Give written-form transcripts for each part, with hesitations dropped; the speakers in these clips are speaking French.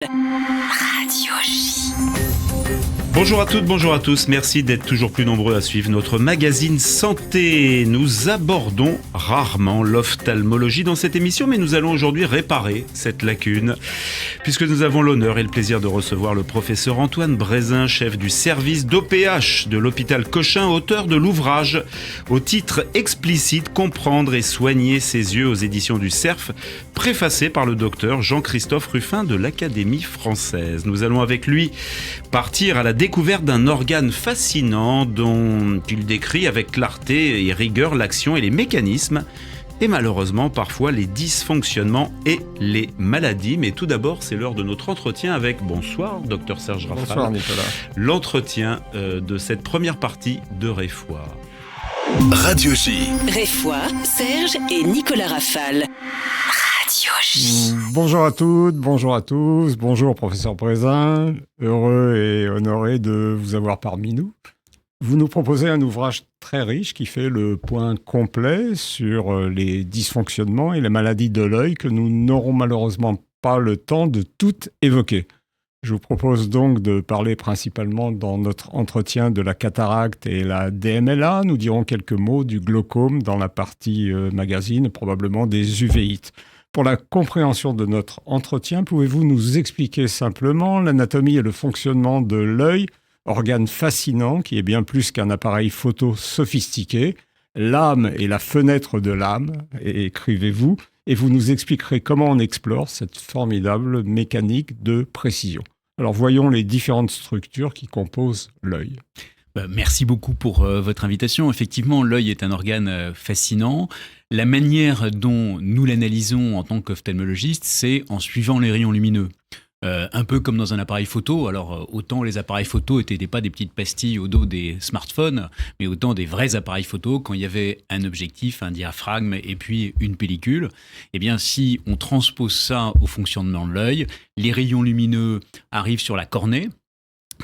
Radio J. Bonjour à toutes, bonjour à tous. Merci d'être toujours plus nombreux à suivre notre magazine Santé. Nous abordons rarement l'ophtalmologie dans cette émission, mais nous allons aujourd'hui réparer cette lacune, puisque nous avons l'honneur et le plaisir de recevoir le professeur Antoine Brézin, chef du service d'OPH de l'hôpital Cochin, auteur de l'ouvrage au titre explicite Comprendre et soigner ses yeux aux éditions du CERF, préfacé par le docteur Jean-Christophe Ruffin de l'Académie française. Nous allons avec lui partir à la découverte d'un organe fascinant dont il décrit avec clarté et rigueur l'action et les mécanismes et malheureusement parfois les dysfonctionnements et les maladies. Mais tout d'abord, c'est l'heure de notre entretien avec, bonsoir Dr Serge Rafal. Bonsoir Nicolas. L'entretien de cette première partie de Réfoire. Radio J. Réfoire, Serge et Nicolas Rafal. Radio J. Bonjour à toutes, bonjour à tous, bonjour professeur Brézin, heureux et honoré de vous avoir parmi nous. Vous nous proposez un ouvrage très riche qui fait le point complet sur les dysfonctionnements et les maladies de l'œil que nous n'aurons malheureusement pas le temps de toutes évoquer. Je vous propose donc de parler principalement dans notre entretien de la cataracte et la DMLA. Nous dirons quelques mots du glaucome dans la partie magazine, probablement des uvéites. Pour la compréhension de notre entretien, pouvez-vous nous expliquer simplement l'anatomie et le fonctionnement de l'œil, organe fascinant qui est bien plus qu'un appareil photo sophistiqué, l'âme et la fenêtre de l'âme, écrivez-vous, et vous nous expliquerez comment on explore cette formidable mécanique de précision. Alors voyons les différentes structures qui composent l'œil. Merci beaucoup pour votre invitation. Effectivement, l'œil est un organe fascinant. La manière dont nous l'analysons en tant qu'ophtalmologiste, c'est en suivant les rayons lumineux. Un peu comme dans un appareil photo. Alors, autant les appareils photo n'étaient pas des petites pastilles au dos des smartphones, mais autant des vrais appareils photo quand il y avait un objectif, un diaphragme et puis une pellicule. Eh bien, si on transpose ça au fonctionnement de l'œil, les rayons lumineux arrivent sur la cornée,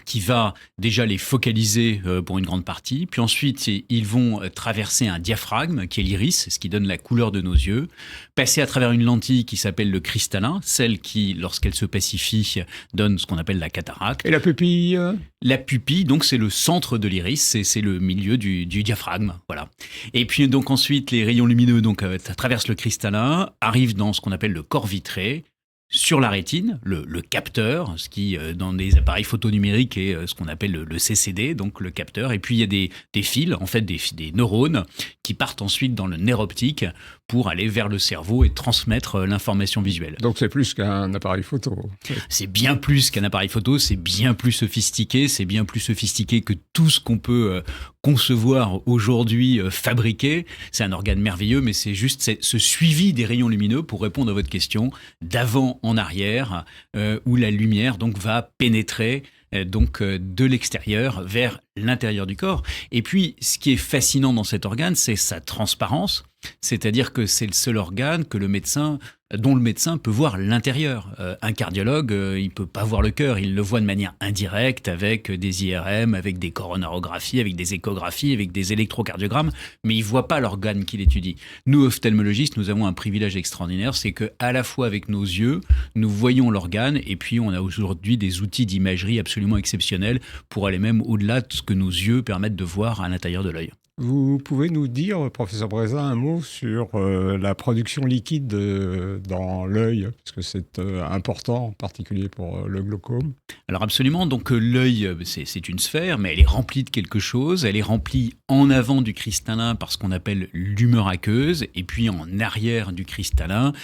qui va déjà les focaliser pour une grande partie. Puis ensuite, ils vont traverser un diaphragme, qui est l'iris, ce qui donne la couleur de nos yeux, passer à travers une lentille qui s'appelle le cristallin, celle qui, lorsqu'elle se pacifie, donne ce qu'on appelle la cataracte. Et la pupille La pupille, donc, c'est le centre de l'iris, c'est le milieu du diaphragme, voilà. Et puis, donc, ensuite, les rayons lumineux traversent le cristallin, arrivent dans ce qu'on appelle le corps vitré, sur la rétine, le capteur, ce qui, dans les appareils photo numériques, est ce qu'on appelle le CCD, donc le capteur. Et puis, il y a des fils, en fait, des neurones qui partent ensuite dans le nerf optique pour aller vers le cerveau et transmettre l'information visuelle. Donc, c'est plus qu'un appareil photo. C'est bien plus qu'un appareil photo, c'est bien plus sophistiqué que tout ce qu'on peut concevoir aujourd'hui, fabriquer. C'est un organe merveilleux, mais c'est juste ce suivi des rayons lumineux, pour répondre à votre question, d'avant en arrière, où la lumière donc va pénétrer de l'extérieur vers l'intérieur du corps. Et puis, ce qui est fascinant dans cet organe, c'est sa transparence, c'est-à-dire que c'est le seul organe dont le médecin peut voir l'intérieur. Un cardiologue, il peut pas voir le cœur, il le voit de manière indirecte avec des IRM, avec des coronarographies, avec des échographies, avec des électrocardiogrammes, mais il voit pas l'organe qu'il étudie. Nous, ophtalmologistes, nous avons un privilège extraordinaire, c'est que à la fois avec nos yeux, nous voyons l'organe, et puis on a aujourd'hui des outils d'imagerie absolument exceptionnels pour aller même au-delà de ce que nos yeux permettent de voir à l'intérieur de l'œil. Vous pouvez nous dire, professeur Brézin, un mot sur la production liquide dans l'œil, parce que c'est important, en particulier pour le glaucome. Alors absolument, donc l'œil, c'est une sphère, mais elle est remplie de quelque chose. Elle est remplie en avant du cristallin par ce qu'on appelle l'humeur aqueuse, et puis en arrière du cristallin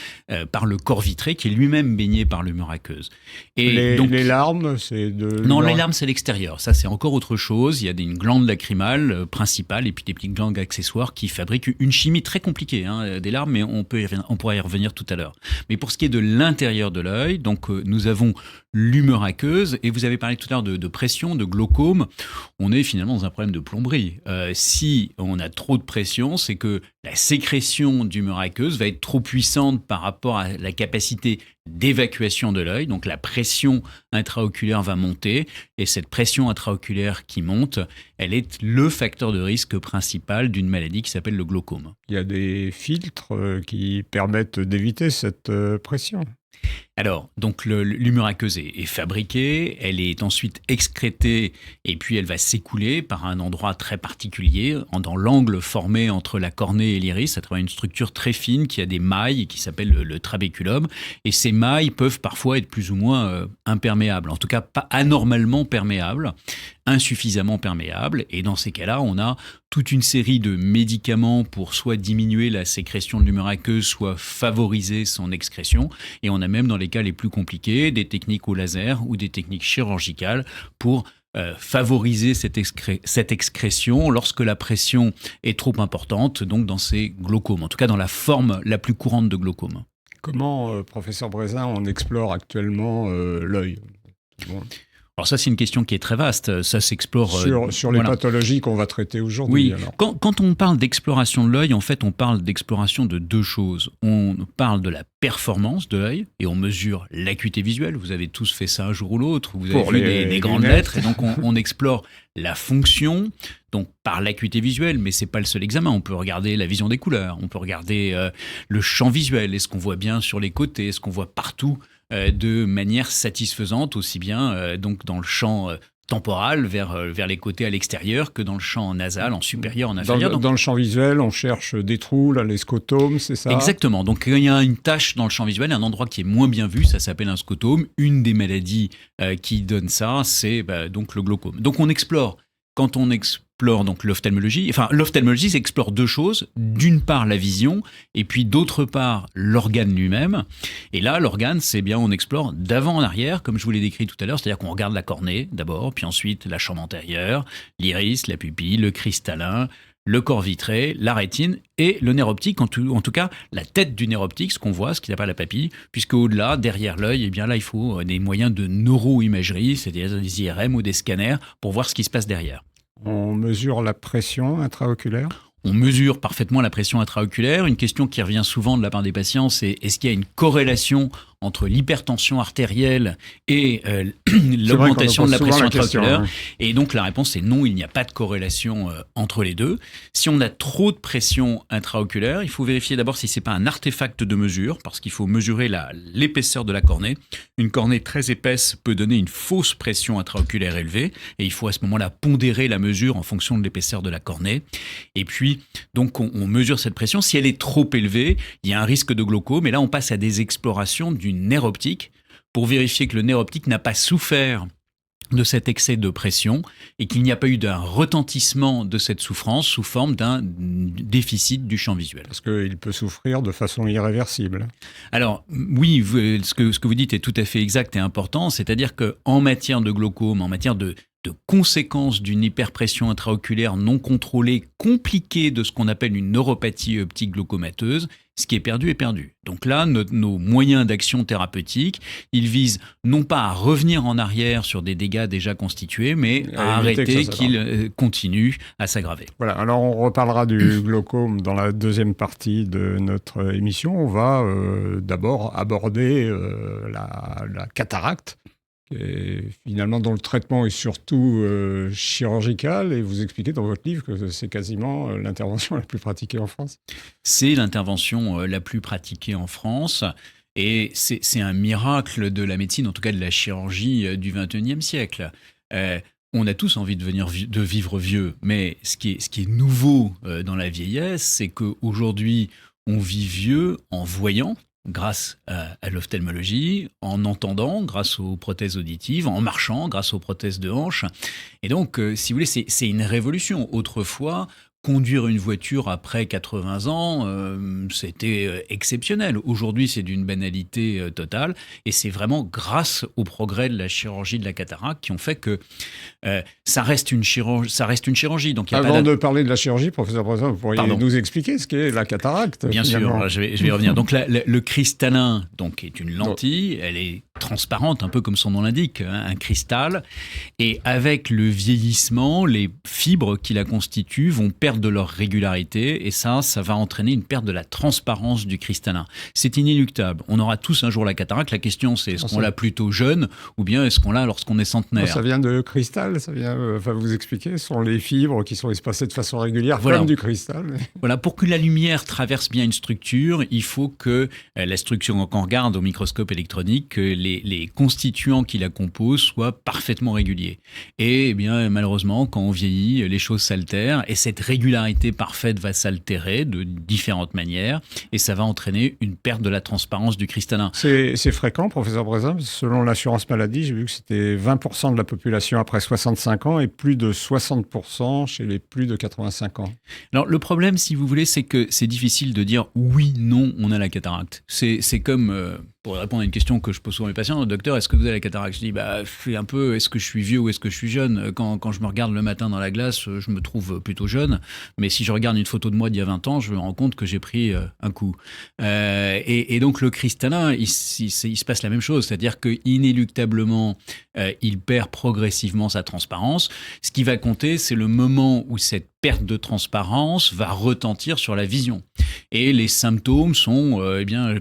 par le corps vitré, qui est lui-même baigné par l'humeur aqueuse. Et les larmes, c'est de... Non, les larmes, c'est l'extérieur. Ça, c'est encore autre chose. Il y a une glande lacrymale principale, et puis des petites glandes accessoires qui fabriquent une chimie très compliquée, des larmes, mais on pourra y revenir tout à l'heure. Mais pour ce qui est de l'intérieur de l'œil, donc nous avons l'humeur aqueuse, et vous avez parlé tout à l'heure de pression, de glaucome. On est finalement dans un problème de plomberie. Si on a trop de pression, c'est que la sécrétion d'humeur aqueuse va être trop puissante par rapport à la capacité d'évacuation de l'œil. Donc la pression intraoculaire va monter, et cette pression intraoculaire qui monte, elle est le facteur de risque principal d'une maladie qui s'appelle le glaucome. Il y a des filtres qui permettent d'éviter cette pression. Alors, donc l'humeur aqueuse est fabriquée, elle est ensuite excrétée et puis elle va s'écouler par un endroit très particulier, dans l'angle formé entre la cornée et l'iris, à travers une structure très fine qui a des mailles qui s'appelle le trabéculum. Et ces mailles peuvent parfois être plus ou moins imperméables, en tout cas pas anormalement perméables, insuffisamment perméables. Et dans ces cas-là, on a toute une série de médicaments pour soit diminuer la sécrétion de l'humeur aqueuse, soit favoriser son excrétion. Et on a même dans les cas les plus compliqués des techniques au laser ou des techniques chirurgicales pour favoriser cette excrétion lorsque la pression est trop importante, donc dans ces glaucomes, en tout cas dans la forme la plus courante de glaucome. Comment, professeur Brézin, on explore actuellement l'œil ? Alors ça, c'est une question qui est très vaste. Ça s'explore... Sur les pathologies qu'on va traiter aujourd'hui. Oui, alors. Quand on parle d'exploration de l'œil, en fait, on parle d'exploration de deux choses. On parle de la performance de l'œil et on mesure l'acuité visuelle. Vous avez tous fait ça un jour ou l'autre. Vous avez vu des grandes lettres. Et donc, on explore la fonction, donc par l'acuité visuelle, mais c'est pas le seul examen. On peut regarder la vision des couleurs. On peut regarder le champ visuel. Est-ce qu'on voit bien sur les côtés? Est-ce qu'on voit partout de manière satisfaisante, aussi bien donc dans le champ temporal vers les côtés à l'extérieur que dans le champ nasal, en supérieur, en inférieur. Dans le champ visuel, on cherche des trous, là, les scotomes, c'est ça? Exactement. Donc il y a une tache dans le champ visuel, un endroit qui est moins bien vu, ça s'appelle un scotome. Une des maladies qui donne ça, c'est donc le glaucome. Donc on explore, quand on explore donc l'ophtalmologie, l'ophtalmologie explore deux choses, d'une part la vision et puis d'autre part l'organe lui-même. Et là, l'organe, c'est bien, on explore d'avant en arrière, comme je vous l'ai décrit tout à l'heure, c'est-à-dire qu'on regarde la cornée d'abord, puis ensuite la chambre antérieure, l'iris, la pupille, le cristallin, le corps vitré, la rétine et le nerf optique, en tout cas la tête du nerf optique, ce qu'on voit, ce qu'il appelle la papille, puisque au-delà, derrière l'œil, eh bien là, il faut des moyens de neuroimagerie, c'est-à-dire des IRM ou des scanners, pour voir ce qui se passe derrière. On mesure la pression intraoculaire? On mesure parfaitement la pression intraoculaire. Une question qui revient souvent de la part des patients, c'est est-ce qu'il y a une corrélation entre l'hypertension artérielle et l'augmentation de la pression intraoculaire? Et donc la réponse est non, il n'y a pas de corrélation entre les deux. Si on a trop de pression intraoculaire, il faut vérifier d'abord si ce n'est pas un artefact de mesure, parce qu'il faut mesurer l'épaisseur de la cornée. Une cornée très épaisse peut donner une fausse pression intraoculaire élevée, et il faut à ce moment-là pondérer la mesure en fonction de l'épaisseur de la cornée. Et puis, donc on mesure cette pression. Si elle est trop élevée, il y a un risque de glaucome, et là on passe à des explorations du nerf optique pour vérifier que le nerf optique n'a pas souffert de cet excès de pression et qu'il n'y a pas eu d'un retentissement de cette souffrance sous forme d'un déficit du champ visuel. Parce qu'il peut souffrir de façon irréversible. Alors oui, ce que vous dites est tout à fait exact et important, c'est-à-dire qu'en matière de glaucome, en matière de conséquences d'une hyperpression intraoculaire non contrôlée, compliquée de ce qu'on appelle une neuropathie optique glaucomateuse, ce qui est perdu est perdu. Donc là, nos moyens d'action thérapeutique, ils visent non pas à revenir en arrière sur des dégâts déjà constitués, mais à arrêter qu'ils continuent à s'aggraver. Voilà, alors on reparlera du glaucome dans la deuxième partie de notre émission. On va d'abord aborder la cataracte, et finalement dont le traitement est surtout chirurgical, et vous expliquez dans votre livre que c'est quasiment l'intervention la plus pratiquée en France. C'est l'intervention la plus pratiquée en France, et c'est un miracle de la médecine, en tout cas de la chirurgie du XXIe siècle. On a tous envie de vivre vieux, mais ce qui est nouveau dans la vieillesse, c'est qu'aujourd'hui, on vit vieux en voyant, grâce à l'ophtalmologie, en entendant, grâce aux prothèses auditives, en marchant, grâce aux prothèses de hanche. Et donc, si vous voulez, c'est une révolution. Autrefois, conduire une voiture après 80 ans, c'était exceptionnel. Aujourd'hui, c'est d'une banalité totale. Et c'est vraiment grâce au progrès de la chirurgie de la cataracte qui ont fait que ça reste une chirurgie. Donc, avant de parler de la chirurgie, professeur Brézin, vous pourriez nous expliquer ce qu'est la cataracte? Bien sûr, je vais y revenir. Donc, le cristallin est une lentille. Elle est transparente, un peu comme son nom l'indique, un cristal. Et avec le vieillissement, les fibres qui la constituent vont perdre perdre de leur régularité et ça va entraîner une perte de la transparence du cristallin. C'est inéluctable. On aura tous un jour la cataracte. La question, c'est est-ce qu'on l'a plutôt jeune ou bien est-ce qu'on l'a lorsqu'on est centenaire? Ça vient de cristal, ça vient, vous expliquer, ce sont les fibres qui sont espacées de façon régulière, voilà. Comme du cristal. Voilà, pour que la lumière traverse bien une structure, il faut que la structure, quand on regarde au microscope électronique, que les constituants qui la composent soient parfaitement réguliers. Et bien, malheureusement, quand on vieillit, les choses s'altèrent et cette régularité parfaite va s'altérer de différentes manières et ça va entraîner une perte de la transparence du cristallin. C'est fréquent, professeur Brézin. Selon l'assurance maladie, j'ai vu que c'était 20% de la population après 65 ans et plus de 60% chez les plus de 85 ans. Alors, le problème, si vous voulez, c'est que c'est difficile de dire oui, non, on a la cataracte. C'est comme, pour répondre à une question que je pose souvent à mes patients, docteur, est-ce que vous avez la cataracte? Je dis, c'est un peu, est-ce que je suis vieux ou est-ce que je suis jeune? Quand je me regarde le matin dans la glace, je me trouve plutôt jeune. Mais si je regarde une photo de moi d'il y a 20 ans, je me rends compte que j'ai pris un coup. Et donc, le cristallin, il se passe la même chose. C'est-à-dire que inéluctablement, il perd progressivement sa transparence. Ce qui va compter, c'est le moment où cette perte de transparence va retentir sur la vision. Et les symptômes sont,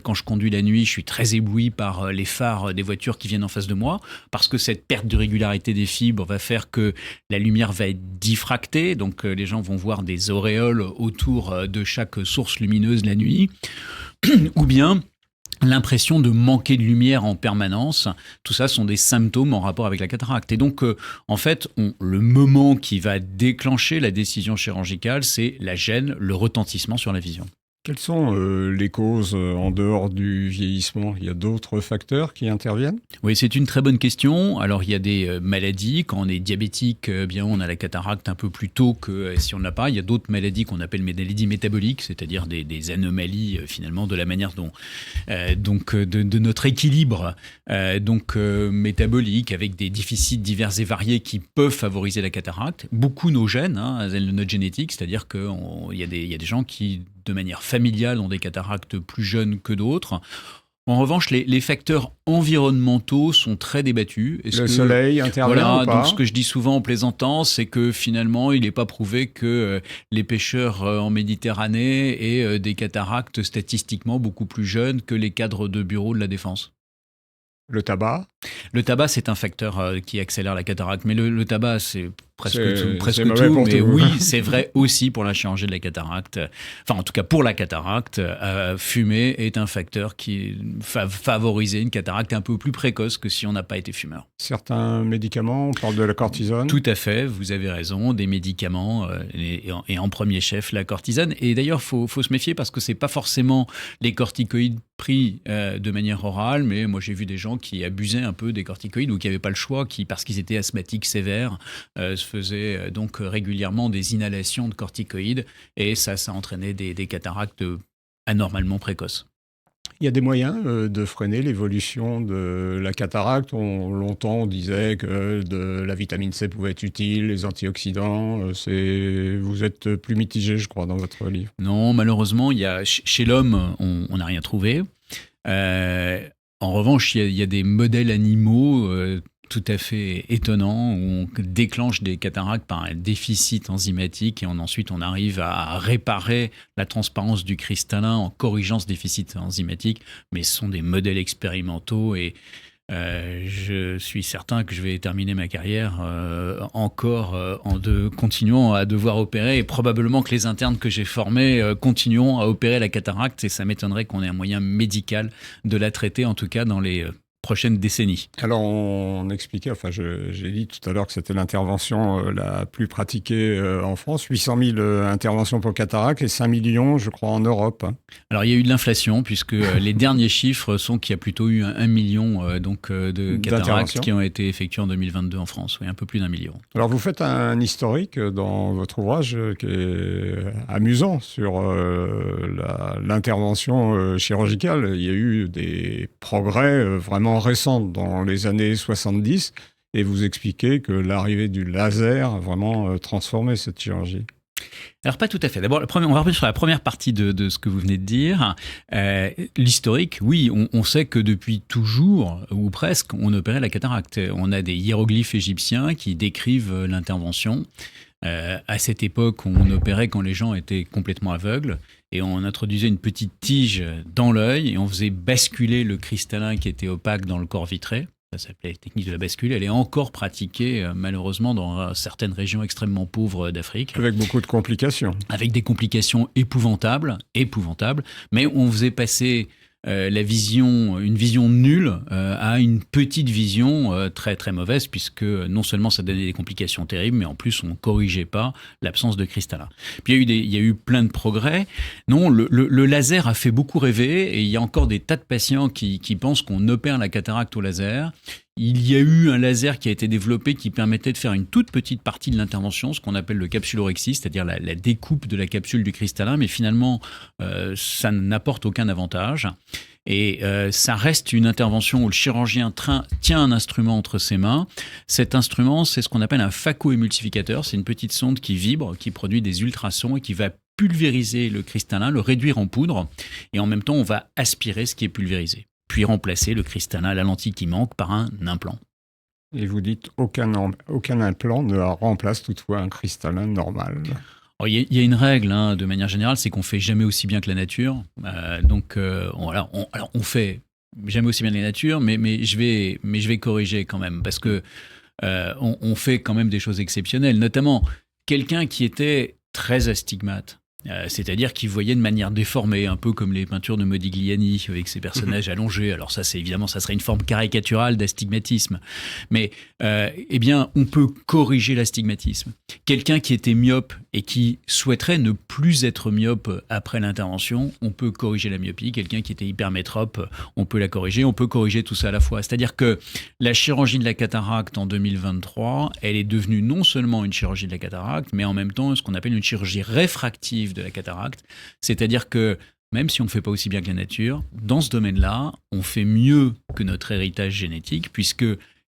quand je conduis la nuit, je suis très ébloui par les phares des voitures qui viennent en face de moi, parce que cette perte de régularité des fibres va faire que la lumière va être diffractée, donc les gens vont voir des auréoles autour de chaque source lumineuse la nuit, ou bien l'impression de manquer de lumière en permanence. Tout ça sont des symptômes en rapport avec la cataracte. Et donc, en fait, le moment qui va déclencher la décision chirurgicale, c'est la gêne, le retentissement sur la vision. Quelles sont les causes en dehors du vieillissement? Il y a d'autres facteurs qui interviennent? Oui, c'est une très bonne question. Alors, il y a des maladies. Quand on est diabétique, on a la cataracte un peu plus tôt que si on n'a pas. Il y a d'autres maladies qu'on appelle maladies métaboliques, c'est-à-dire des anomalies finalement de la manière dont de notre équilibre métabolique avec des déficits divers et variés qui peuvent favoriser la cataracte. Beaucoup nos gènes, notre génétique, c'est-à-dire qu'il y a des gens qui de manière familiale ont des cataractes plus jeunes que d'autres. En revanche, les facteurs environnementaux sont très débattus. Soleil intervient ou pas? Donc ce que je dis souvent en plaisantant, c'est que finalement, il n'est pas prouvé que les pêcheurs en Méditerranée aient des cataractes statistiquement beaucoup plus jeunes que les cadres de bureau de la Défense. Le tabac? Le tabac, c'est un facteur qui accélère la cataracte, mais le tabac, c'est presque tout, mais oui, c'est vrai aussi pour la chirurgie de la cataracte. Enfin, en tout cas, pour la cataracte, fumer est un facteur qui va favoriser une cataracte un peu plus précoce que si on n'a pas été fumeur. Certains médicaments, on parle de la cortisone? Tout à fait, vous avez raison, des médicaments, et en premier chef, la cortisone. Et d'ailleurs, faut se méfier parce que c'est pas forcément les corticoïdes pris de manière orale, mais moi j'ai vu des gens qui abusaient un peu des corticoïdes ou qui n'avaient pas le choix, qui, parce qu'ils étaient asthmatiques sévères, se faisaient donc régulièrement des inhalations de corticoïdes et ça entraînait des cataractes anormalement précoces. Il y a des moyens de freiner l'évolution de la cataracte. Longtemps, on disait que de la vitamine C pouvait être utile, les antioxydants. Vous êtes plus mitigé, je crois, dans votre livre. Non, malheureusement, chez l'homme, on n'a rien trouvé. En revanche, il y a des modèles animaux tout à fait étonnants où on déclenche des cataractes par un déficit enzymatique et ensuite on arrive à réparer la transparence du cristallin en corrigeant ce déficit enzymatique. Mais ce sont des modèles expérimentaux et je suis certain que je vais terminer ma carrière continuant à devoir opérer et probablement que les internes que j'ai formés continueront à opérer la cataracte et ça m'étonnerait qu'on ait un moyen médical de la traiter, en tout cas dans les prochaines décennies. Alors, on expliquait, j'ai dit tout à l'heure que c'était l'intervention la plus pratiquée en France, 800 000 interventions pour cataracte et 5 millions, je crois, en Europe. Alors, il y a eu de l'inflation, puisque les derniers chiffres sont qu'il y a plutôt eu 1 million de cataractes qui ont été effectuées en 2022 en France. Oui, un peu plus d'1 million. Alors, vous faites un historique dans votre ouvrage qui est amusant sur l'intervention chirurgicale. Il y a eu des progrès vraiment récente dans les années 70 et vous expliquez que l'arrivée du laser a vraiment transformé cette chirurgie. Alors pas tout à fait. D'abord, on va revenir sur la première partie de ce que vous venez de dire. L'historique, oui, on sait que depuis toujours, ou presque, on opérait la cataracte. On a des hiéroglyphes égyptiens qui décrivent l'intervention. À cette époque, on opérait quand les gens étaient complètement aveugles et on introduisait une petite tige dans l'œil et on faisait basculer le cristallin qui était opaque dans le corps vitré. Ça s'appelait la technique de la bascule. Elle est encore pratiquée, malheureusement, dans certaines régions extrêmement pauvres d'Afrique. Avec beaucoup de complications. Avec des complications épouvantables. Mais on faisait passer une vision nulle à une petite vision très très mauvaise, puisque non seulement ça donnait des complications terribles, mais en plus on ne corrigeait pas l'absence de cristallin. Puis il y a eu plein de progrès. Non, le laser a fait beaucoup rêver, et il y a encore des tas de patients qui pensent qu'on opère la cataracte au laser. Il y a eu un laser qui a été développé qui permettait de faire une toute petite partie de l'intervention, ce qu'on appelle le capsulorhexie, c'est-à-dire la découpe de la capsule du cristallin, mais finalement, ça n'apporte aucun avantage. Et ça reste une intervention où le chirurgien tient un instrument entre ses mains. Cet instrument, c'est ce qu'on appelle un phacoémulsificateur. C'est une petite sonde qui vibre, qui produit des ultrasons et qui va pulvériser le cristallin, le réduire en poudre. Et en même temps, on va aspirer ce qui est pulvérisé. Puis remplacer le cristallin, la lentille qui manque, par un implant. Et vous dites aucun implant ne remplace toutefois un cristallin normal. Il y a une règle, de manière générale, c'est qu'on fait jamais aussi bien que la nature. On fait jamais aussi bien que la nature, mais je vais corriger quand même, parce que on fait quand même des choses exceptionnelles. Notamment, quelqu'un qui était très astigmate. C'est-à-dire qu'il voyait de manière déformée, un peu comme les peintures de Modigliani avec ses personnages allongés. Alors ça, ça serait une forme caricaturale d'astigmatisme. Mais on peut corriger l'astigmatisme. Quelqu'un qui était myope et qui souhaiterait ne plus être myope après l'intervention, on peut corriger la myopie. Quelqu'un qui était hypermétrope, on peut la corriger. On peut corriger tout ça à la fois. C'est-à-dire que la chirurgie de la cataracte en 2023, elle est devenue non seulement une chirurgie de la cataracte, mais en même temps ce qu'on appelle une chirurgie réfractive de la cataracte, c'est-à-dire que même si on ne fait pas aussi bien que la nature, dans ce domaine-là, on fait mieux que notre héritage génétique, puisque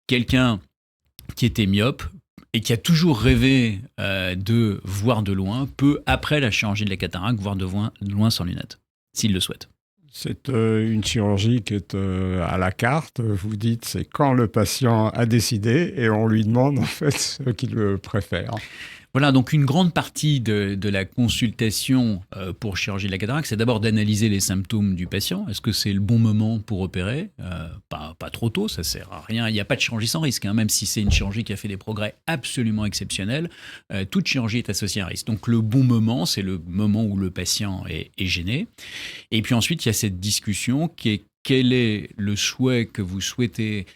quelqu'un qui était myope et qui a toujours rêvé de voir de loin peut, après la chirurgie de la cataracte, voir de loin sans lunettes, s'il le souhaite. C'est une chirurgie qui est à la carte. Vous dites, c'est quand le patient a décidé et on lui demande en fait ce qu'il préfère. Voilà, donc une grande partie de la consultation pour chirurgie de la cataracte, c'est d'abord d'analyser les symptômes du patient. Est-ce que c'est le bon moment pour opérer ? Pas trop tôt, ça sert à rien. Il n'y a pas de chirurgie sans risque, même si c'est une chirurgie qui a fait des progrès absolument exceptionnels. Toute chirurgie est associée à un risque. Donc le bon moment, c'est le moment où le patient est gêné. Et puis ensuite, il y a cette discussion qui est quel est le souhait que vous souhaitez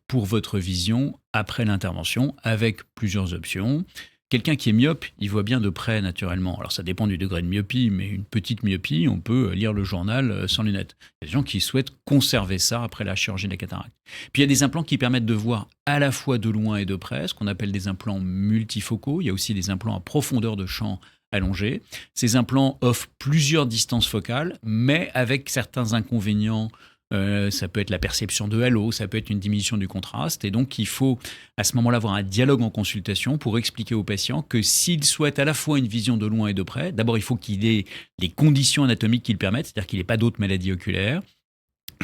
pour votre vision après l'intervention, avec plusieurs options. Quelqu'un qui est myope, il voit bien de près naturellement. Alors ça dépend du degré de myopie, mais une petite myopie, on peut lire le journal sans lunettes. Il y a des gens qui souhaitent conserver ça après la chirurgie de la cataracte. Puis il y a des implants qui permettent de voir à la fois de loin et de près, ce qu'on appelle des implants multifocaux. Il y a aussi des implants à profondeur de champ allongée. Ces implants offrent plusieurs distances focales, mais avec certains inconvénients. Ça peut être la perception de halo, ça peut être une diminution du contraste, et donc il faut à ce moment-là avoir un dialogue en consultation pour expliquer au patient que s'il souhaite à la fois une vision de loin et de près, d'abord il faut qu'il ait les conditions anatomiques qui le permettent, c'est-à-dire qu'il n'ait pas d'autres maladies oculaires,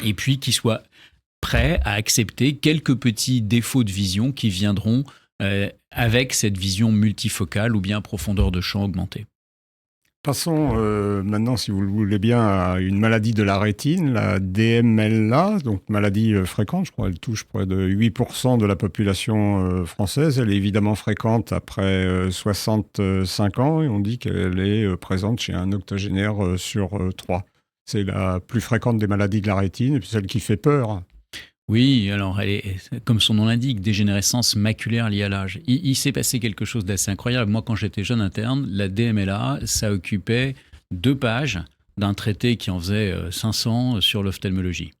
et puis qu'il soit prêt à accepter quelques petits défauts de vision qui viendront avec cette vision multifocale ou bien profondeur de champ augmentée. Passons maintenant, si vous le voulez bien, à une maladie de la rétine, la DMLA, donc maladie fréquente, je crois elle touche près de 8% de la population française. Elle est évidemment fréquente après 65 ans et on dit qu'elle est présente chez un octogénaire sur 3. C'est la plus fréquente des maladies de la rétine et puis celle qui fait peur. Oui, alors elle est, comme son nom l'indique, dégénérescence maculaire liée à l'âge. Il s'est passé quelque chose d'assez incroyable. Moi, quand j'étais jeune interne, la DMLA, ça occupait 2 pages d'un traité qui en faisait 500 sur l'ophtalmologie.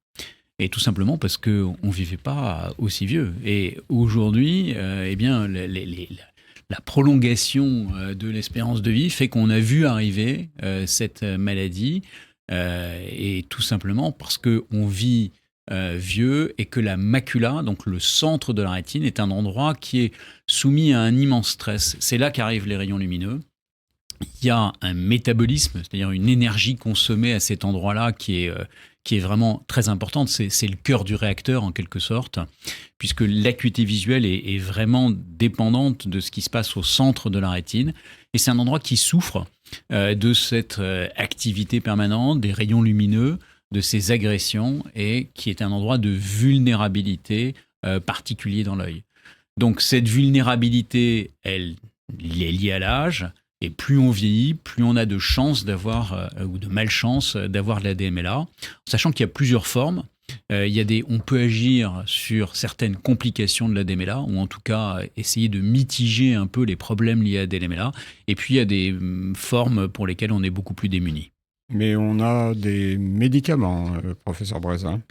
Et tout simplement parce qu'on ne vivait pas aussi vieux. Et aujourd'hui, la prolongation de l'espérance de vie fait qu'on a vu arriver cette maladie, et tout simplement parce qu'on vit vieux et que la macula, donc le centre de la rétine, est un endroit qui est soumis à un immense stress. C'est là qu'arrivent les rayons lumineux. Il y a un métabolisme, c'est-à-dire une énergie consommée à cet endroit-là qui qui est vraiment très importante. C'est le cœur du réacteur, en quelque sorte, puisque l'acuité visuelle est vraiment dépendante de ce qui se passe au centre de la rétine. Et c'est un endroit qui souffre de cette activité permanente, des rayons lumineux, de ces agressions, et qui est un endroit de vulnérabilité particulier dans l'œil. Donc cette vulnérabilité, elle est liée à l'âge, et plus on vieillit, plus on a de chances d'avoir, ou de malchance d'avoir de la DMLA, sachant qu'il y a plusieurs formes. On peut agir sur certaines complications de la DMLA, ou en tout cas essayer de mitiger un peu les problèmes liés à la DMLA, et puis il y a des formes pour lesquelles on est beaucoup plus démuni. Mais on a des médicaments, professeur Brézin.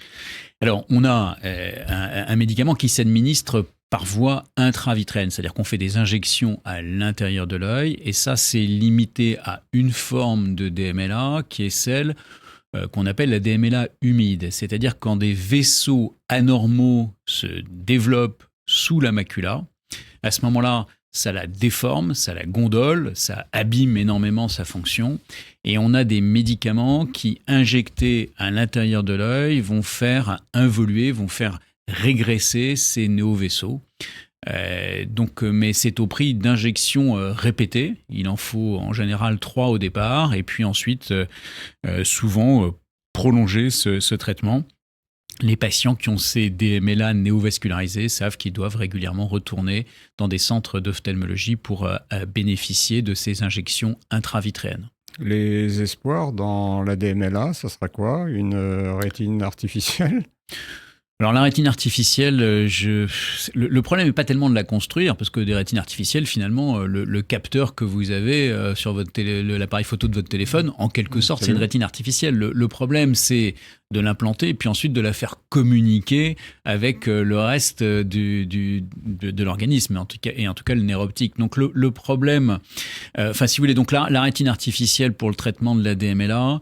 Alors, on a un médicament qui s'administre par voie intravitréenne, c'est-à-dire qu'on fait des injections à l'intérieur de l'œil, et ça, c'est limité à une forme de DMLA, qui est celle qu'on appelle la DMLA humide, c'est-à-dire quand des vaisseaux anormaux se développent sous la macula, à ce moment-là, ça la déforme, ça la gondole, ça abîme énormément sa fonction. Et on a des médicaments qui, injectés à l'intérieur de l'œil, vont faire involuer, vont faire régresser ces néovaisseaux. Mais c'est au prix d'injections répétées. Il en faut en général 3 au départ, et puis ensuite, souvent, prolonger ce traitement. Les patients qui ont ces DMLA néovascularisés savent qu'ils doivent régulièrement retourner dans des centres d'ophtalmologie pour bénéficier de ces injections intravitréennes. Les espoirs dans la DMLA, ça sera quoi? Une rétine artificielle? Alors la rétine artificielle, le problème n'est pas tellement de la construire, parce que des rétines artificielles, finalement, le capteur que vous avez sur l'appareil photo de votre téléphone, en quelque sorte, c'est une rétine artificielle. Le problème, c'est de l'implanter et puis ensuite de la faire communiquer avec le reste de l'organisme, en tout cas le nerf optique. Donc le problème, si vous voulez, donc la rétine artificielle pour le traitement de la DMLA,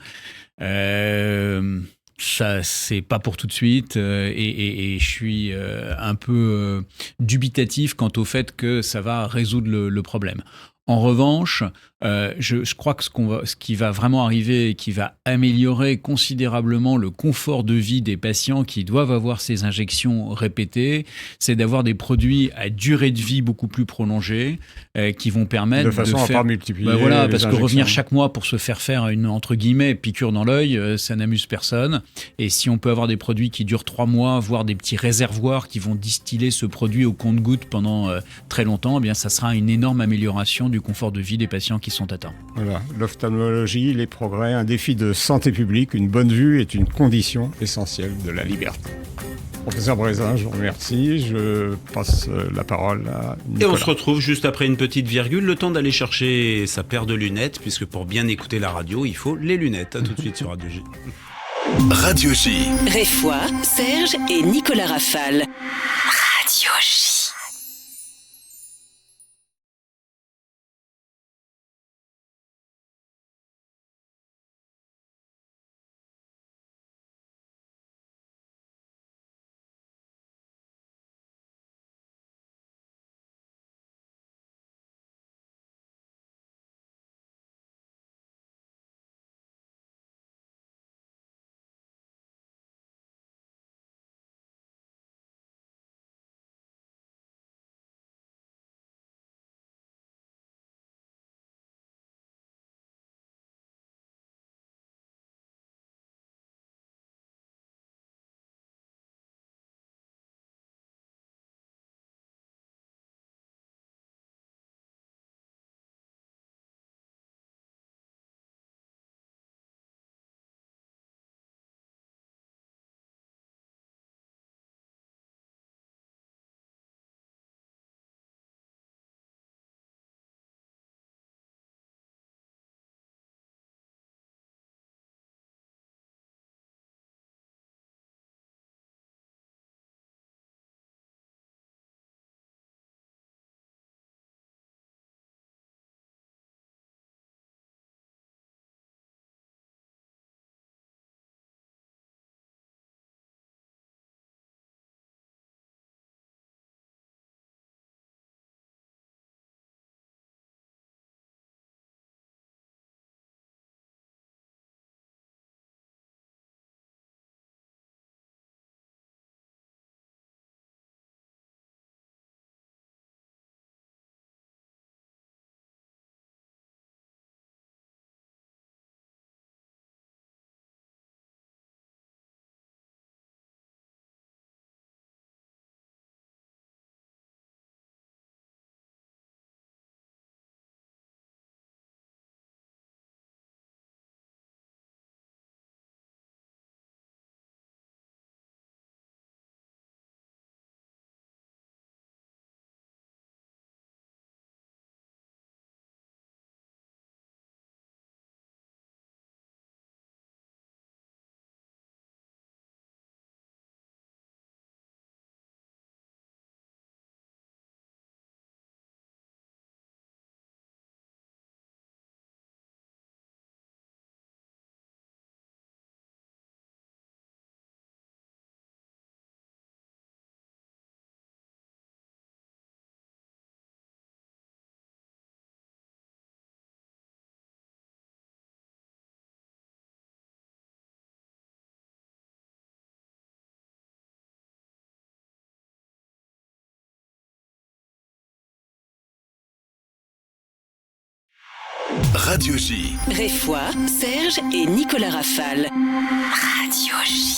ça, c'est pas pour tout de suite, et je suis un peu dubitatif quant au fait que ça va résoudre le problème. En revanche, je crois que ce qui va vraiment arriver et qui va améliorer considérablement le confort de vie des patients qui doivent avoir ces injections répétées, c'est d'avoir des produits à durée de vie beaucoup plus prolongée qui vont permettre de façon à pas multiplier les parce que injections. Revenir chaque mois pour se faire une, entre guillemets, piqûre dans l'œil, ça n'amuse personne. Et si on peut avoir des produits qui durent 3 mois, voire des petits réservoirs qui vont distiller ce produit au compte-gouttes pendant très longtemps, eh bien ça sera une énorme amélioration du confort de vie des patients qui sont atteints. Voilà, l'ophtalmologie, les progrès, un défi de santé publique, une bonne vue est une condition essentielle de la liberté. Professeur Brézin, je vous remercie. Je passe la parole à Nicolas. Et on se retrouve juste après une petite virgule, le temps d'aller chercher sa paire de lunettes, puisque pour bien écouter la radio, il faut les lunettes. À tout de suite sur Radio J. Radio J. Réfoy, Serge et Nicolas Rafal. Radio J. Radio J. Réfoy, Serge et Nicolas Rafal. Radio J.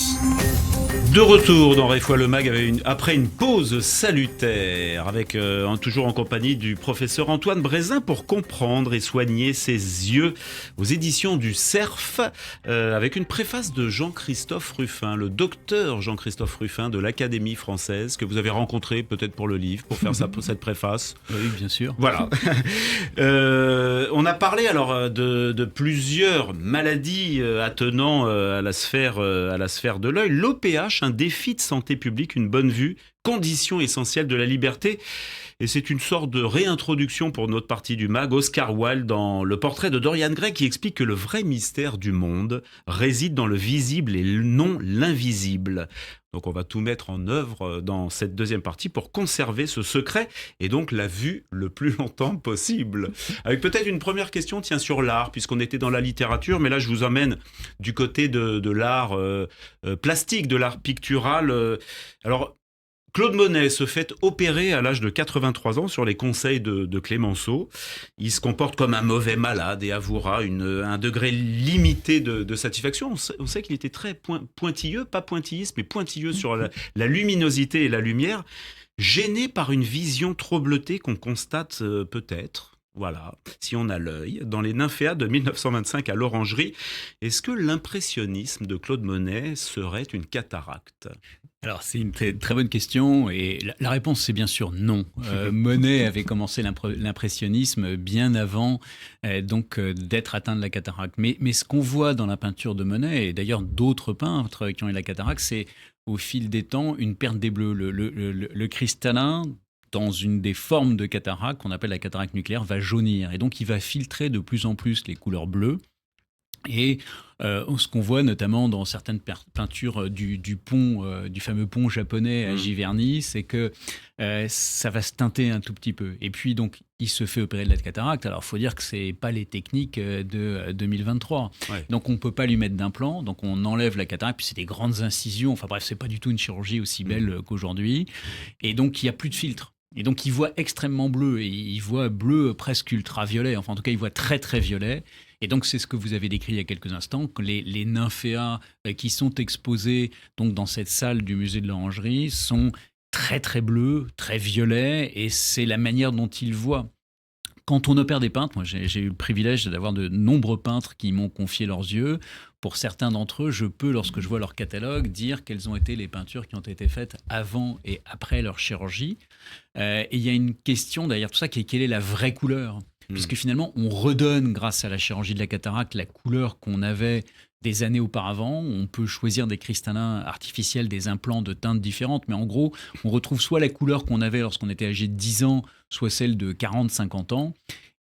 De retour dans Réfoy le Mag après une pause salutaire avec toujours en compagnie du professeur Antoine Brézin pour comprendre et soigner ses yeux aux éditions du Cerf avec une préface de Jean-Christophe Ruffin, le docteur Jean-Christophe Ruffin de l'Académie française que vous avez rencontré peut-être pour le livre, pour faire cette préface. Oui, bien sûr. Voilà. On a parlé alors de plusieurs maladies attenant à la sphère de l'œil. L'OPH, un défi de santé publique, une bonne vue, condition essentielle de la liberté. Et c'est une sorte de réintroduction pour notre partie du MAG, Oscar Wilde dans le portrait de Dorian Gray qui explique que le vrai mystère du monde réside dans le visible et non l'invisible. Donc on va tout mettre en œuvre dans cette deuxième partie pour conserver ce secret et donc la vue le plus longtemps possible. Avec peut-être une première question sur l'art, puisqu'on était dans la littérature, mais là je vous emmène du côté de l'art plastique, de l'art pictural. Alors, Claude Monet se fait opérer à l'âge de 83 ans sur les conseils de Clémenceau. Il se comporte comme un mauvais malade et avouera un degré limité de satisfaction. On sait qu'il était très pointilleux, pas pointilliste, mais pointilleux sur la luminosité et la lumière, gêné par une vision trop bleutée qu'on constate peut-être. Voilà, si on a l'œil, dans les Nymphéas de 1925 à l'Orangerie, est-ce que l'impressionnisme de Claude Monet serait une cataracte ? Alors, c'est une très bonne question et la réponse, c'est bien sûr non. Monet avait commencé l'impressionnisme bien avant d'être atteint de la cataracte. Mais ce qu'on voit dans la peinture de Monet, et d'ailleurs d'autres peintres qui ont eu la cataracte, c'est au fil des temps une perte des bleus. Le cristallin, dans une des formes de cataracte qu'on appelle la cataracte nucléaire, va jaunir. Et donc, il va filtrer de plus en plus les couleurs bleues. Et ce qu'on voit notamment dans certaines peintures du pont, du fameux pont japonais à Giverny, c'est que ça va se teinter un tout petit peu. Et puis donc, il se fait opérer de la cataracte. Alors, il faut dire que c'est pas les techniques de 2023. Ouais. Donc, on ne peut pas lui mettre d'implant. Donc, on enlève la cataracte. Puis, c'est des grandes incisions. Enfin bref, c'est pas du tout une chirurgie aussi belle qu'aujourd'hui. Et donc, il n'y a plus de filtre. Et donc, il voit extrêmement bleu. Et il voit bleu presque ultraviolet. Enfin, en tout cas, il voit très, très violet. Et donc, c'est ce que vous avez décrit il y a quelques instants, que les nymphéas qui sont exposés donc, dans cette salle du musée de l'Orangerie sont très, très bleus, très violets, et c'est la manière dont ils voient. Quand on opère des peintres, moi j'ai eu le privilège d'avoir de nombreux peintres qui m'ont confié leurs yeux. Pour certains d'entre eux, je peux, lorsque je vois leur catalogue, dire quelles ont été les peintures qui ont été faites avant et après leur chirurgie. Et il y a une question derrière tout ça qui est quelle est la vraie couleur ? Puisque finalement, on redonne, grâce à la chirurgie de la cataracte, la couleur qu'on avait des années auparavant. On peut choisir des cristallins artificiels, des implants de teintes différentes, mais en gros, on retrouve soit la couleur qu'on avait lorsqu'on était âgé de 10 ans, soit celle de 40, 50 ans.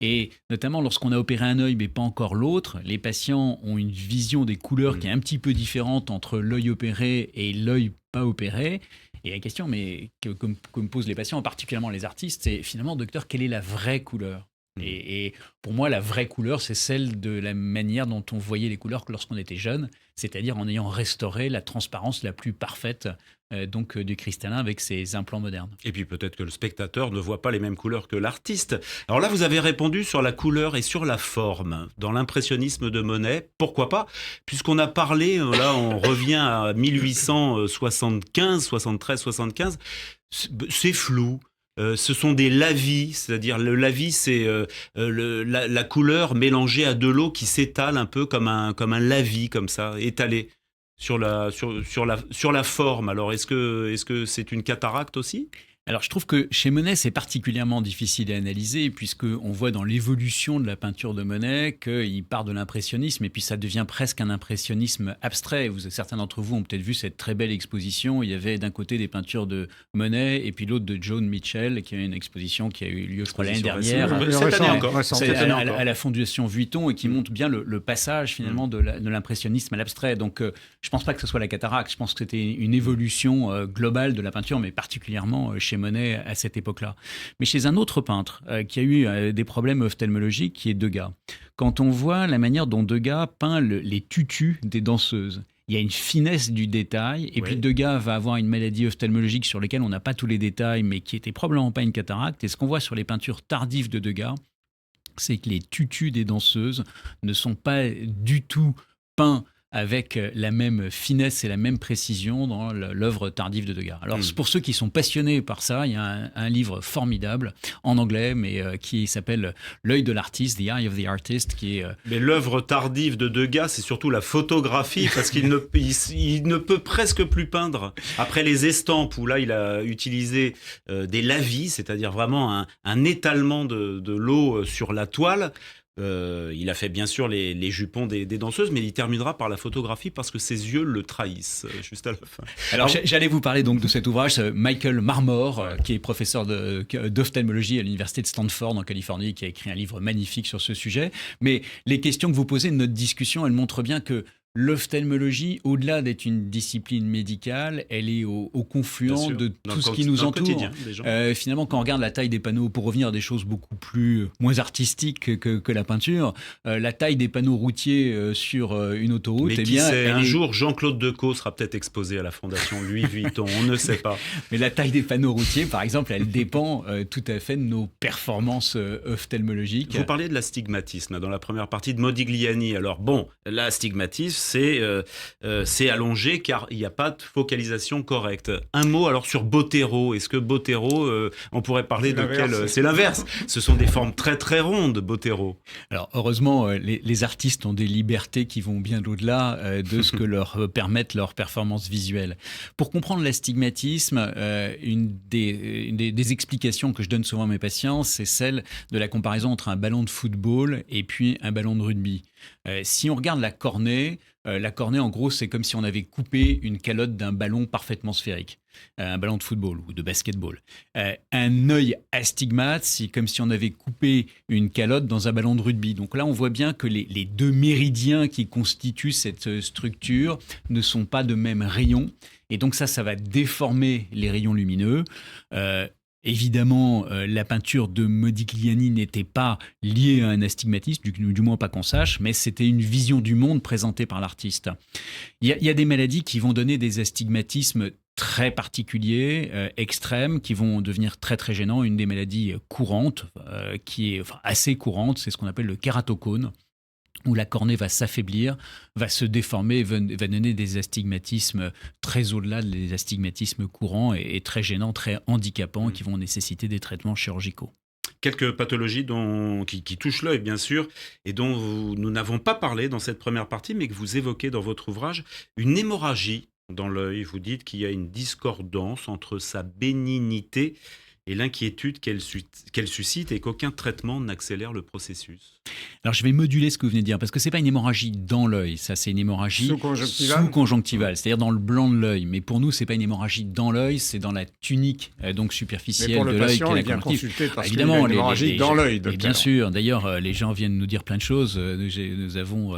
Et notamment, lorsqu'on a opéré un œil, mais pas encore l'autre, les patients ont une vision des couleurs qui est un petit peu différente entre l'œil opéré et l'œil pas opéré. Et la question que me posent les patients, particulièrement les artistes, c'est finalement, docteur, quelle est la vraie couleur ? Et pour moi, la vraie couleur, c'est celle de la manière dont on voyait les couleurs lorsqu'on était jeune, c'est-à-dire en ayant restauré la transparence la plus parfaite du cristallin avec ses implants modernes. Et puis peut-être que le spectateur ne voit pas les mêmes couleurs que l'artiste. Alors là, vous avez répondu sur la couleur et sur la forme. Dans l'impressionnisme de Monet, pourquoi pas ? Puisqu'on a parlé, là on revient à 1875, 73, 75, c'est flou. Ce sont des lavis, c'est-à-dire le lavis, c'est la couleur mélangée à de l'eau qui s'étale un peu comme un lavis, comme ça, étalé sur la forme. Alors, est-ce que c'est une cataracte aussi ? Alors, je trouve que chez Monet, c'est particulièrement difficile à analyser puisqu'on voit dans l'évolution de la peinture de Monet qu'il part de l'impressionnisme et puis ça devient presque un impressionnisme abstrait. Certains d'entre vous ont peut-être vu cette très belle exposition. Il y avait d'un côté des peintures de Monet et puis l'autre de Joan Mitchell, qui a une exposition qui a eu lieu, je crois, l'année dernière. Cette année encore. À la Fondation Vuitton et qui montre bien le passage finalement de l'impressionnisme à l'abstrait. Donc, je ne pense pas que ce soit la cataracte. Je pense que c'était une évolution globale de la peinture, mais particulièrement chez Monet à cette époque-là. Mais chez un autre peintre qui a eu des problèmes ophtalmologiques, qui est Degas. Quand on voit la manière dont Degas peint les tutus des danseuses, il y a une finesse du détail. Et puis Degas va avoir une maladie ophtalmologique sur laquelle on n'a pas tous les détails, mais qui était probablement pas une cataracte. Et ce qu'on voit sur les peintures tardives de Degas, c'est que les tutus des danseuses ne sont pas du tout peints avec la même finesse et la même précision dans l'œuvre tardive de Degas. Alors, pour ceux qui sont passionnés par ça, il y a un livre formidable, en anglais, mais qui s'appelle « L'œil de l'artiste », « The Eye of the Artist », qui est... Mais l'œuvre tardive de Degas, c'est surtout la photographie, parce qu'il ne peut presque plus peindre. Après les estampes, où là, il a utilisé des lavis, c'est-à-dire vraiment un étalement de l'eau sur la toile. Il a fait bien sûr les jupons des danseuses, mais il terminera par la photographie parce que ses yeux le trahissent juste à la fin. Alors j'allais vous parler donc de cet ouvrage, Michael Marmor, qui est professeur d'ophtalmologie à l'université de Stanford en Californie, qui a écrit un livre magnifique sur ce sujet. Mais les questions que vous posez de notre discussion, elles montrent bien que l'ophtalmologie, au-delà d'être une discipline médicale, elle est au confluent de tout ce qui nous entoure. Finalement, quand on regarde la taille des panneaux, pour revenir à des choses beaucoup moins artistiques que la peinture, la taille des panneaux routiers sur une autoroute, mais un jour, Jean-Claude Decaux sera peut-être exposé à la Fondation Louis Vuitton, on ne sait pas. Mais la taille des panneaux routiers, par exemple, elle dépend tout à fait de nos performances ophtalmologiques. Vous parliez de l'astigmatisme dans la première partie de Modigliani. Alors bon, l'astigmatisme, c'est allongé car il n'y a pas de focalisation correcte. Un mot alors sur Botero. Est-ce que Botero, on pourrait parler de quel... C'est l'inverse. Ce sont des formes très très rondes, Botero. Alors heureusement, les artistes ont des libertés qui vont bien au-delà de ce que leur permettent leurs performances visuelles. Pour comprendre l'astigmatisme, une des explications que je donne souvent à mes patients, c'est celle de la comparaison entre un ballon de football et puis un ballon de rugby. Si on regarde la cornée, en gros, c'est comme si on avait coupé une calotte d'un ballon parfaitement sphérique, un ballon de football ou de basketball. Un œil astigmate, c'est comme si on avait coupé une calotte dans un ballon de rugby. Donc là, on voit bien que les deux méridiens qui constituent cette structure ne sont pas de même rayon. Et donc ça va déformer les rayons lumineux. Évidemment, la peinture de Modigliani n'était pas liée à un astigmatisme, du moins pas qu'on sache, mais c'était une vision du monde présentée par l'artiste. Il y a des maladies qui vont donner des astigmatismes très particuliers, extrêmes, qui vont devenir très très gênants. Une des maladies courantes, qui est assez courante, c'est ce qu'on appelle le kératocone, où la cornée va s'affaiblir, va se déformer, va donner des astigmatismes très au-delà des astigmatismes courants et très gênants, très handicapants, qui vont nécessiter des traitements chirurgicaux. Quelques pathologies qui touchent l'œil, bien sûr, et dont nous n'avons pas parlé dans cette première partie, mais que vous évoquez dans votre ouvrage, une hémorragie dans l'œil. Vous dites qu'il y a une discordance entre sa bénignité et l'inquiétude qu'elle suscite et qu'aucun traitement n'accélère le processus. Alors je vais moduler ce que vous venez de dire, parce que ce n'est pas une hémorragie dans l'œil, ça c'est une hémorragie sous-conjonctivale, c'est-à-dire dans le blanc de l'œil. Mais pour nous, ce n'est pas une hémorragie dans l'œil, c'est dans la tunique donc superficielle de l'œil. Mais pour le patient, il vient consulter parce qu'il a une hémorragie dans l'œil. Et bien sûr, d'ailleurs, les gens viennent nous dire plein de choses. Nous avons...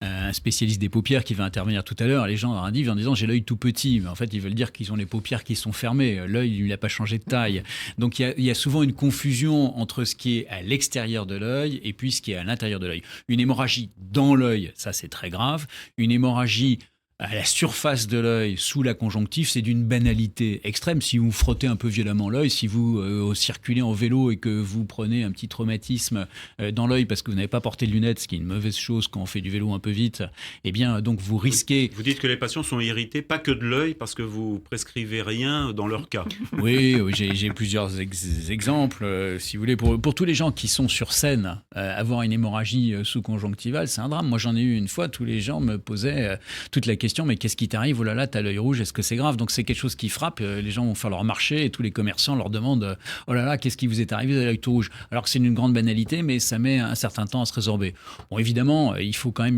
un spécialiste des paupières qui va intervenir tout à l'heure, les gens arrivent en disant j'ai l'œil tout petit, mais en fait ils veulent dire qu'ils ont les paupières qui sont fermées, l'œil il n'a pas changé de taille. Donc il y a souvent une confusion entre ce qui est à l'extérieur de l'œil et puis ce qui est à l'intérieur de l'œil. Une hémorragie dans l'œil, ça c'est très grave. Une hémorragie à la surface de l'œil, sous la conjonctive, c'est d'une banalité extrême. Si vous frottez un peu violemment l'œil, si vous circulez en vélo et que vous prenez un petit traumatisme dans l'œil parce que vous n'avez pas porté de lunettes, ce qui est une mauvaise chose quand on fait du vélo un peu vite, eh bien, donc vous risquez... Vous dites que les patients sont irrités, pas que de l'œil, parce que vous prescrivez rien dans leur cas. Oui, j'ai plusieurs exemples. Si vous voulez, pour tous les gens qui sont sur scène, avoir une hémorragie sous-conjonctivale, c'est un drame. Moi, j'en ai eu une fois, tous les gens me posaient toute la question, mais qu'est-ce qui t'arrive? Oh là là, t'as l'œil rouge, est-ce que c'est grave? Donc c'est quelque chose qui frappe, les gens vont faire leur marché et tous les commerçants leur demandent oh là là, qu'est-ce qui vous est arrivé? Vous avez l'œil tout rouge. Alors que c'est une grande banalité, mais ça met un certain temps à se résorber. Bon, évidemment, il faut quand même,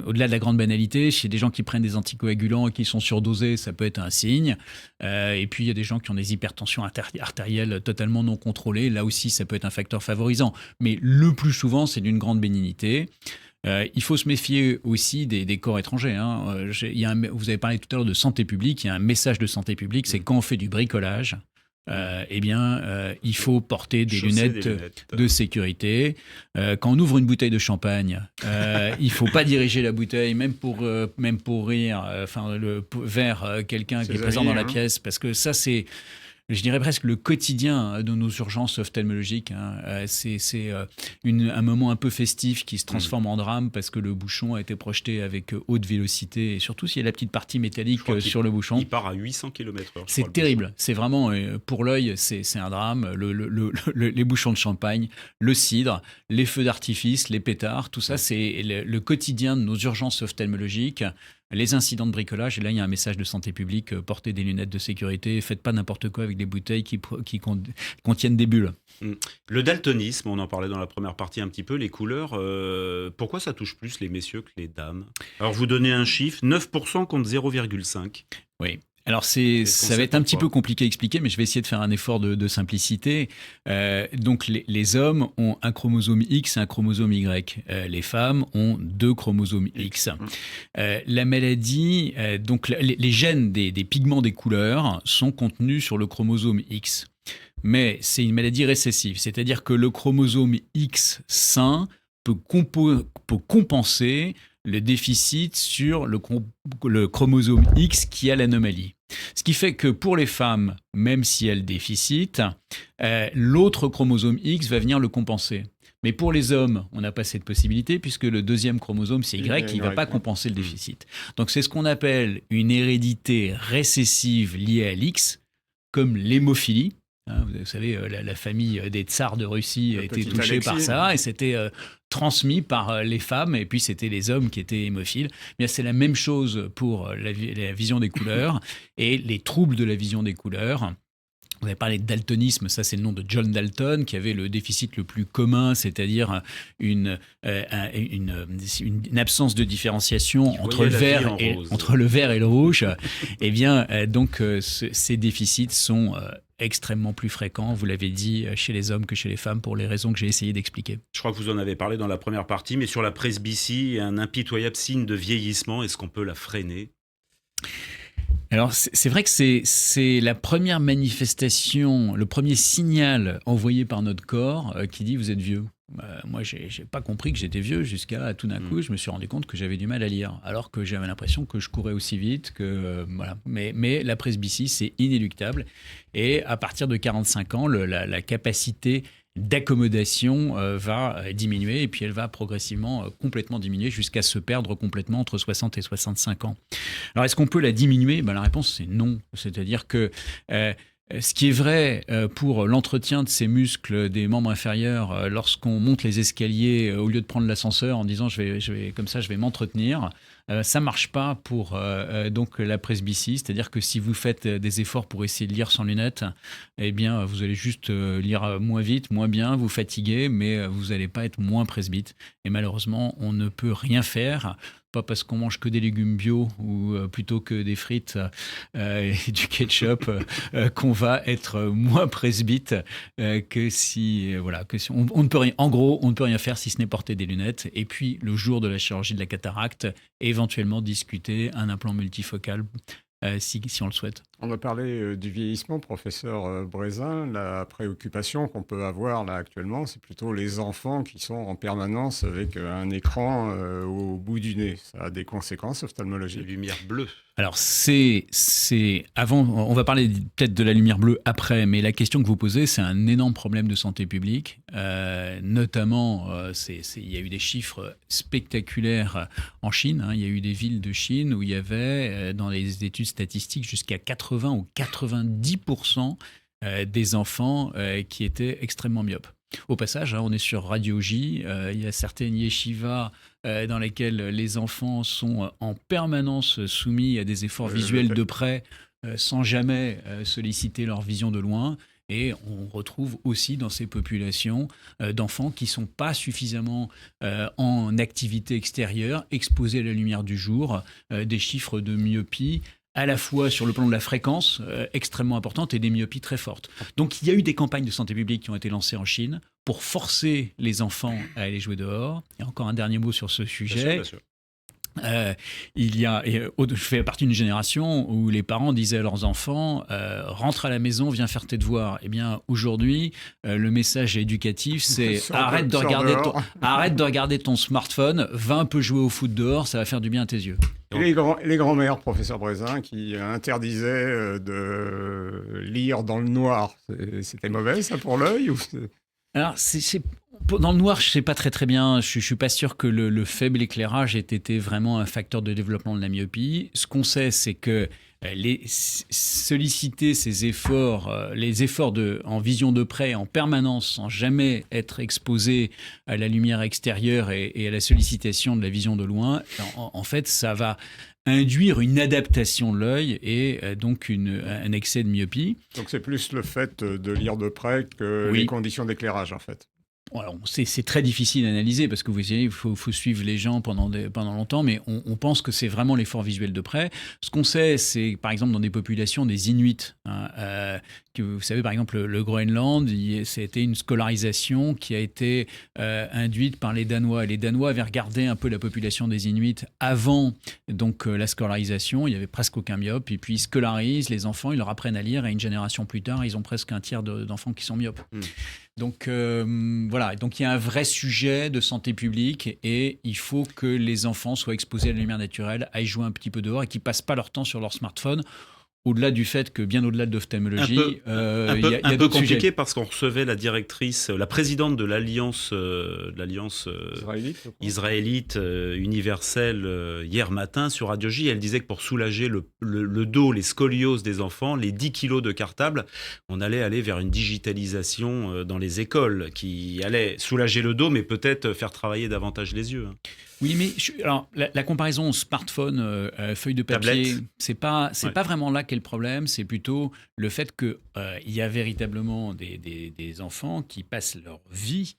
au-delà de la grande banalité, chez des gens qui prennent des anticoagulants et qui sont surdosés, ça peut être un signe. Et puis il y a des gens qui ont des hypertensions artérielles totalement non contrôlées. Là aussi, ça peut être un facteur favorisant. Mais le plus souvent, c'est d'une grande bénignité. Il faut se méfier aussi des corps étrangers. Vous avez parlé tout à l'heure de santé publique. Il y a un message de santé publique, c'est quand on fait du bricolage, il faut porter des lunettes de sécurité. Quand on ouvre une bouteille de champagne, il faut pas diriger la bouteille, même pour rire, vers quelqu'un qui est présent dans la pièce, parce que ça c'est je dirais presque le quotidien de nos urgences ophtalmologiques. C'est un moment un peu festif qui se transforme en drame parce que le bouchon a été projeté avec haute vélocité et surtout s'il y a la petite partie métallique sur le bouchon. Il part à 800 km/h. C'est terrible. C'est vraiment, pour l'œil, c'est un drame. Les bouchons de champagne, le cidre, les feux d'artifice, les pétards, tout ça, c'est le quotidien de nos urgences ophtalmologiques. Les incidents de bricolage, et là il y a un message de santé publique, portez des lunettes de sécurité, faites pas n'importe quoi avec des bouteilles qui contiennent des bulles. Le daltonisme, on en parlait dans la première partie un petit peu, les couleurs, pourquoi ça touche plus les messieurs que les dames? Alors vous donnez un chiffre, 9% contre 0,5%. Oui. Alors ça va être un petit peu compliqué à expliquer, mais je vais essayer de faire un effort de simplicité. Donc les hommes ont un chromosome X et un chromosome Y. Les femmes ont 2 chromosomes X. La maladie, donc les gènes des pigments des couleurs sont contenus sur le chromosome X. Mais c'est une maladie récessive, c'est-à-dire que le chromosome X sain peut compenser le déficit sur le chromosome X qui a l'anomalie. Ce qui fait que pour les femmes, même si elles déficitent, l'autre chromosome X va venir le compenser. Mais pour les hommes, on n'a pas cette possibilité puisque le deuxième chromosome, c'est Y, qui ne va pas compenser le déficit. Donc c'est ce qu'on appelle une hérédité récessive liée à l'X, comme l'hémophilie. Vous savez, la famille des tsars de Russie a été touchée par ça et c'était transmis par les femmes et puis c'était les hommes qui étaient hémophiles. Bien, c'est la même chose pour la vision des couleurs et les troubles de la vision des couleurs. Vous avez parlé de daltonisme, ça c'est le nom de John Dalton qui avait le déficit le plus commun, c'est-à-dire une absence de différenciation entre le vert et le rouge. Eh bien, donc ces déficits sont extrêmement plus fréquents, vous l'avez dit, chez les hommes que chez les femmes pour les raisons que j'ai essayé d'expliquer. Je crois que vous en avez parlé dans la première partie, mais sur la presbytie, un impitoyable signe de vieillissement, est-ce qu'on peut la freiner ? Alors, c'est vrai que c'est la première manifestation, le premier signal envoyé par notre corps qui dit « vous êtes vieux ». Moi, j'ai pas compris que j'étais vieux jusqu'à tout d'un coup, je me suis rendu compte que j'avais du mal à lire, alors que j'avais l'impression que je courais aussi vite que voilà. Mais la presbytie, c'est inéluctable. Et à partir de 45 ans, la capacité d'accommodation va diminuer et puis elle va progressivement complètement diminuer jusqu'à se perdre complètement entre 60 et 65 ans. Alors, est-ce qu'on peut la diminuer ? La réponse, c'est non. C'est-à-dire que ce qui est vrai pour l'entretien de ces muscles des membres inférieurs lorsqu'on monte les escaliers au lieu de prendre l'ascenseur en disant je vais m'entretenir, ça marche pas pour donc la presbytie, c'est-à-dire que si vous faites des efforts pour essayer de lire sans lunettes, eh bien vous allez juste lire moins vite, moins bien, vous fatiguer, mais vous n'allez pas être moins presbyte. Et malheureusement, on ne peut rien faire. Pas parce qu'on mange que des légumes bio ou plutôt que des frites et du ketchup qu'on va être moins presbyte que si on ne peut rien. En gros, on ne peut rien faire si ce n'est porter des lunettes. Et puis le jour de la chirurgie de la cataracte, éventuellement discuter un implant multifocal si on le souhaite. On a parlé du vieillissement, professeur Brézin. La préoccupation qu'on peut avoir là actuellement, c'est plutôt les enfants qui sont en permanence avec un écran au bout du nez. Ça a des conséquences ophtalmologiques. Les lumières bleues. Alors, c'est avant, on va parler peut-être de la lumière bleue après, mais la question que vous posez, c'est un énorme problème de santé publique. Notamment, il y a eu des chiffres spectaculaires en Chine. Il y a eu des villes de Chine où il y avait, dans les études statistiques, jusqu'à 80 ou 90% des enfants qui étaient extrêmement myopes. Au passage, on est sur Radio J, il y a certaines yeshivas dans lesquelles les enfants sont en permanence soumis à des efforts visuels de près sans jamais solliciter leur vision de loin. Et on retrouve aussi dans ces populations d'enfants qui ne sont pas suffisamment en activité extérieure, exposés à la lumière du jour, des chiffres de myopie à la fois sur le plan de la fréquence extrêmement importante et des myopies très fortes. Donc il y a eu des campagnes de santé publique qui ont été lancées en Chine pour forcer les enfants à aller jouer dehors. Et encore un dernier mot sur ce sujet. Bien sûr. Je fais partie d'une génération où les parents disaient à leurs enfants rentre à la maison, viens faire tes devoirs. Eh bien aujourd'hui, le message éducatif, c'est arrête de regarder ton smartphone, va un peu jouer au foot dehors, ça va faire du bien à tes yeux. Et les grands-mères, professeur Brézin, qui interdisaient de lire dans le noir, c'était mauvais ça pour l'œil ou Alors, dans le noir, je ne sais pas très bien. Je ne suis pas sûr que le faible éclairage ait été vraiment un facteur de développement de la myopie. Ce qu'on sait, c'est que solliciter ces efforts, les efforts en vision de près en permanence, sans jamais être exposé à la lumière extérieure et à la sollicitation de la vision de loin, en fait, ça va induire une adaptation de l'œil et donc un excès de myopie. Donc c'est plus le fait de lire de près que les conditions d'éclairage en fait. Alors, c'est très difficile d'analyser parce que vous voyez, il faut suivre les gens pendant longtemps, mais on pense que c'est vraiment l'effort visuel de près. Ce qu'on sait, c'est par exemple dans des populations des Inuits, que vous savez par exemple le Groenland, c'était une scolarisation qui a été induite par les Danois. Et les Danois avaient regardé un peu la population des Inuits avant donc la scolarisation. Il y avait presque aucun myope. Et puis ils scolarisent les enfants, ils leur apprennent à lire. Et une génération plus tard, ils ont presque un tiers d'enfants qui sont myopes. Donc voilà, donc il y a un vrai sujet de santé publique et il faut que les enfants soient exposés à la lumière naturelle, aillent jouer un petit peu dehors et qu'ils ne passent pas leur temps sur leur smartphone. Au-delà du fait que, bien au-delà de l'ophtalmologie, il y a d'autres compliqué sujets. Parce qu'on recevait la directrice, la présidente de l'Alliance israélite universelle hier matin sur Radio J. Elle disait que pour soulager le dos, les scolioses des enfants, les 10 kilos de cartable, on allait aller vers une digitalisation dans les écoles qui allait soulager le dos, mais peut-être faire travailler davantage les yeux. Oui, mais alors, la comparaison smartphone, feuille de papier, c'est pas vraiment là qu'est le problème. C'est plutôt le fait qu'il y a véritablement des enfants qui passent leur vie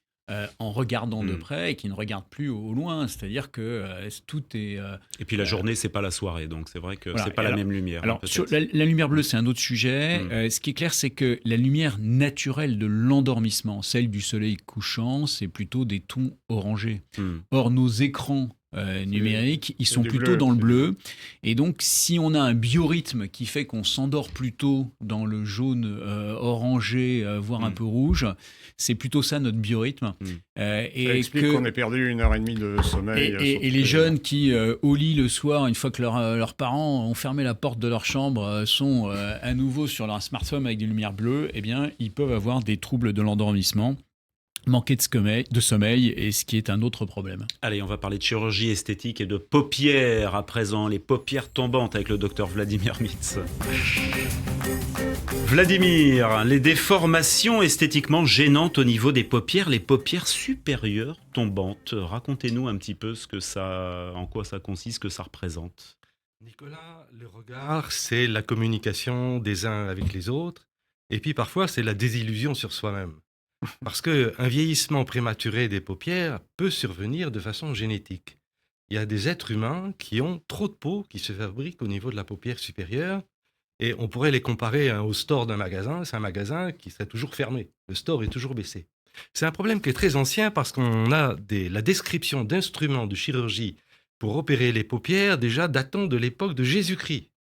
en regardant de près et qui ne regardent plus au loin. C'est-à-dire que tout est... et puis la journée, c'est pas la soirée, donc c'est vrai que c'est pas la même lumière. Alors, sur la lumière bleue, c'est un autre sujet. Ce qui est clair, c'est que la lumière naturelle de l'endormissement, celle du soleil couchant, c'est plutôt des tons orangés. Or, nos écrans numériques, ils sont plutôt dans le bleu. Et donc, si on a un biorhythme qui fait qu'on s'endort plutôt dans le jaune orangé, voire un peu rouge, c'est plutôt ça notre biorhythme. Ça explique qu'on ait perdu 1h30 de sommeil. Et les jeunes qui, au lit le soir, une fois que leurs parents ont fermé la porte de leur chambre, sont à nouveau sur leur smartphone avec des lumières bleues, eh bien, ils peuvent avoir des troubles de l'endormissement. Manquer de sommeil, et ce qui est un autre problème. Allez, on va parler de chirurgie esthétique et de paupières à présent, les paupières tombantes avec le docteur Vladimir Mitz. Vladimir, les déformations esthétiquement gênantes au niveau des paupières, les paupières supérieures tombantes. Racontez-nous un petit peu en quoi ça consiste, ce que ça représente. Nicolas, le regard, c'est la communication des uns avec les autres, et puis parfois c'est la désillusion sur soi-même. Parce qu'un vieillissement prématuré des paupières peut survenir de façon génétique. Il y a des êtres humains qui ont trop de peau qui se fabriquent au niveau de la paupière supérieure et on pourrait les comparer au store d'un magasin. C'est un magasin qui serait toujours fermé. Le store est toujours baissé. C'est un problème qui est très ancien parce qu'on a la description d'instruments de chirurgie pour opérer les paupières déjà datant de l'époque de Jésus-Christ.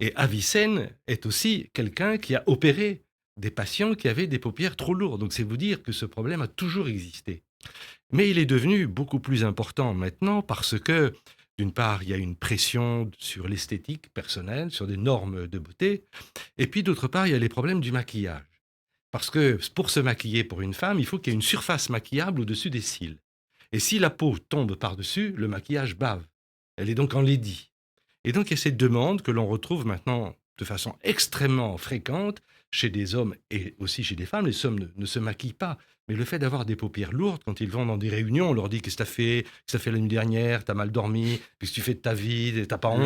Et Avicenne est aussi quelqu'un qui a opéré des patients qui avaient des paupières trop lourdes. Donc c'est vous dire que ce problème a toujours existé. Mais il est devenu beaucoup plus important maintenant parce que, d'une part, il y a une pression sur l'esthétique personnelle, sur des normes de beauté, et puis d'autre part, il y a les problèmes du maquillage. Parce que pour se maquiller pour une femme, il faut qu'il y ait une surface maquillable au-dessus des cils. Et si la peau tombe par-dessus, le maquillage bave. Elle est donc enlaidie. Et donc il y a cette demande que l'on retrouve maintenant de façon extrêmement fréquente chez des hommes et aussi chez des femmes. Les hommes ne se maquillent pas, mais le fait d'avoir des paupières lourdes, quand ils vont dans des réunions, on leur dit « Qu'est-ce que t'as fait la nuit dernière? T'as mal dormi? Qu'est-ce que tu fais de ta vie? T'as pas honte ?»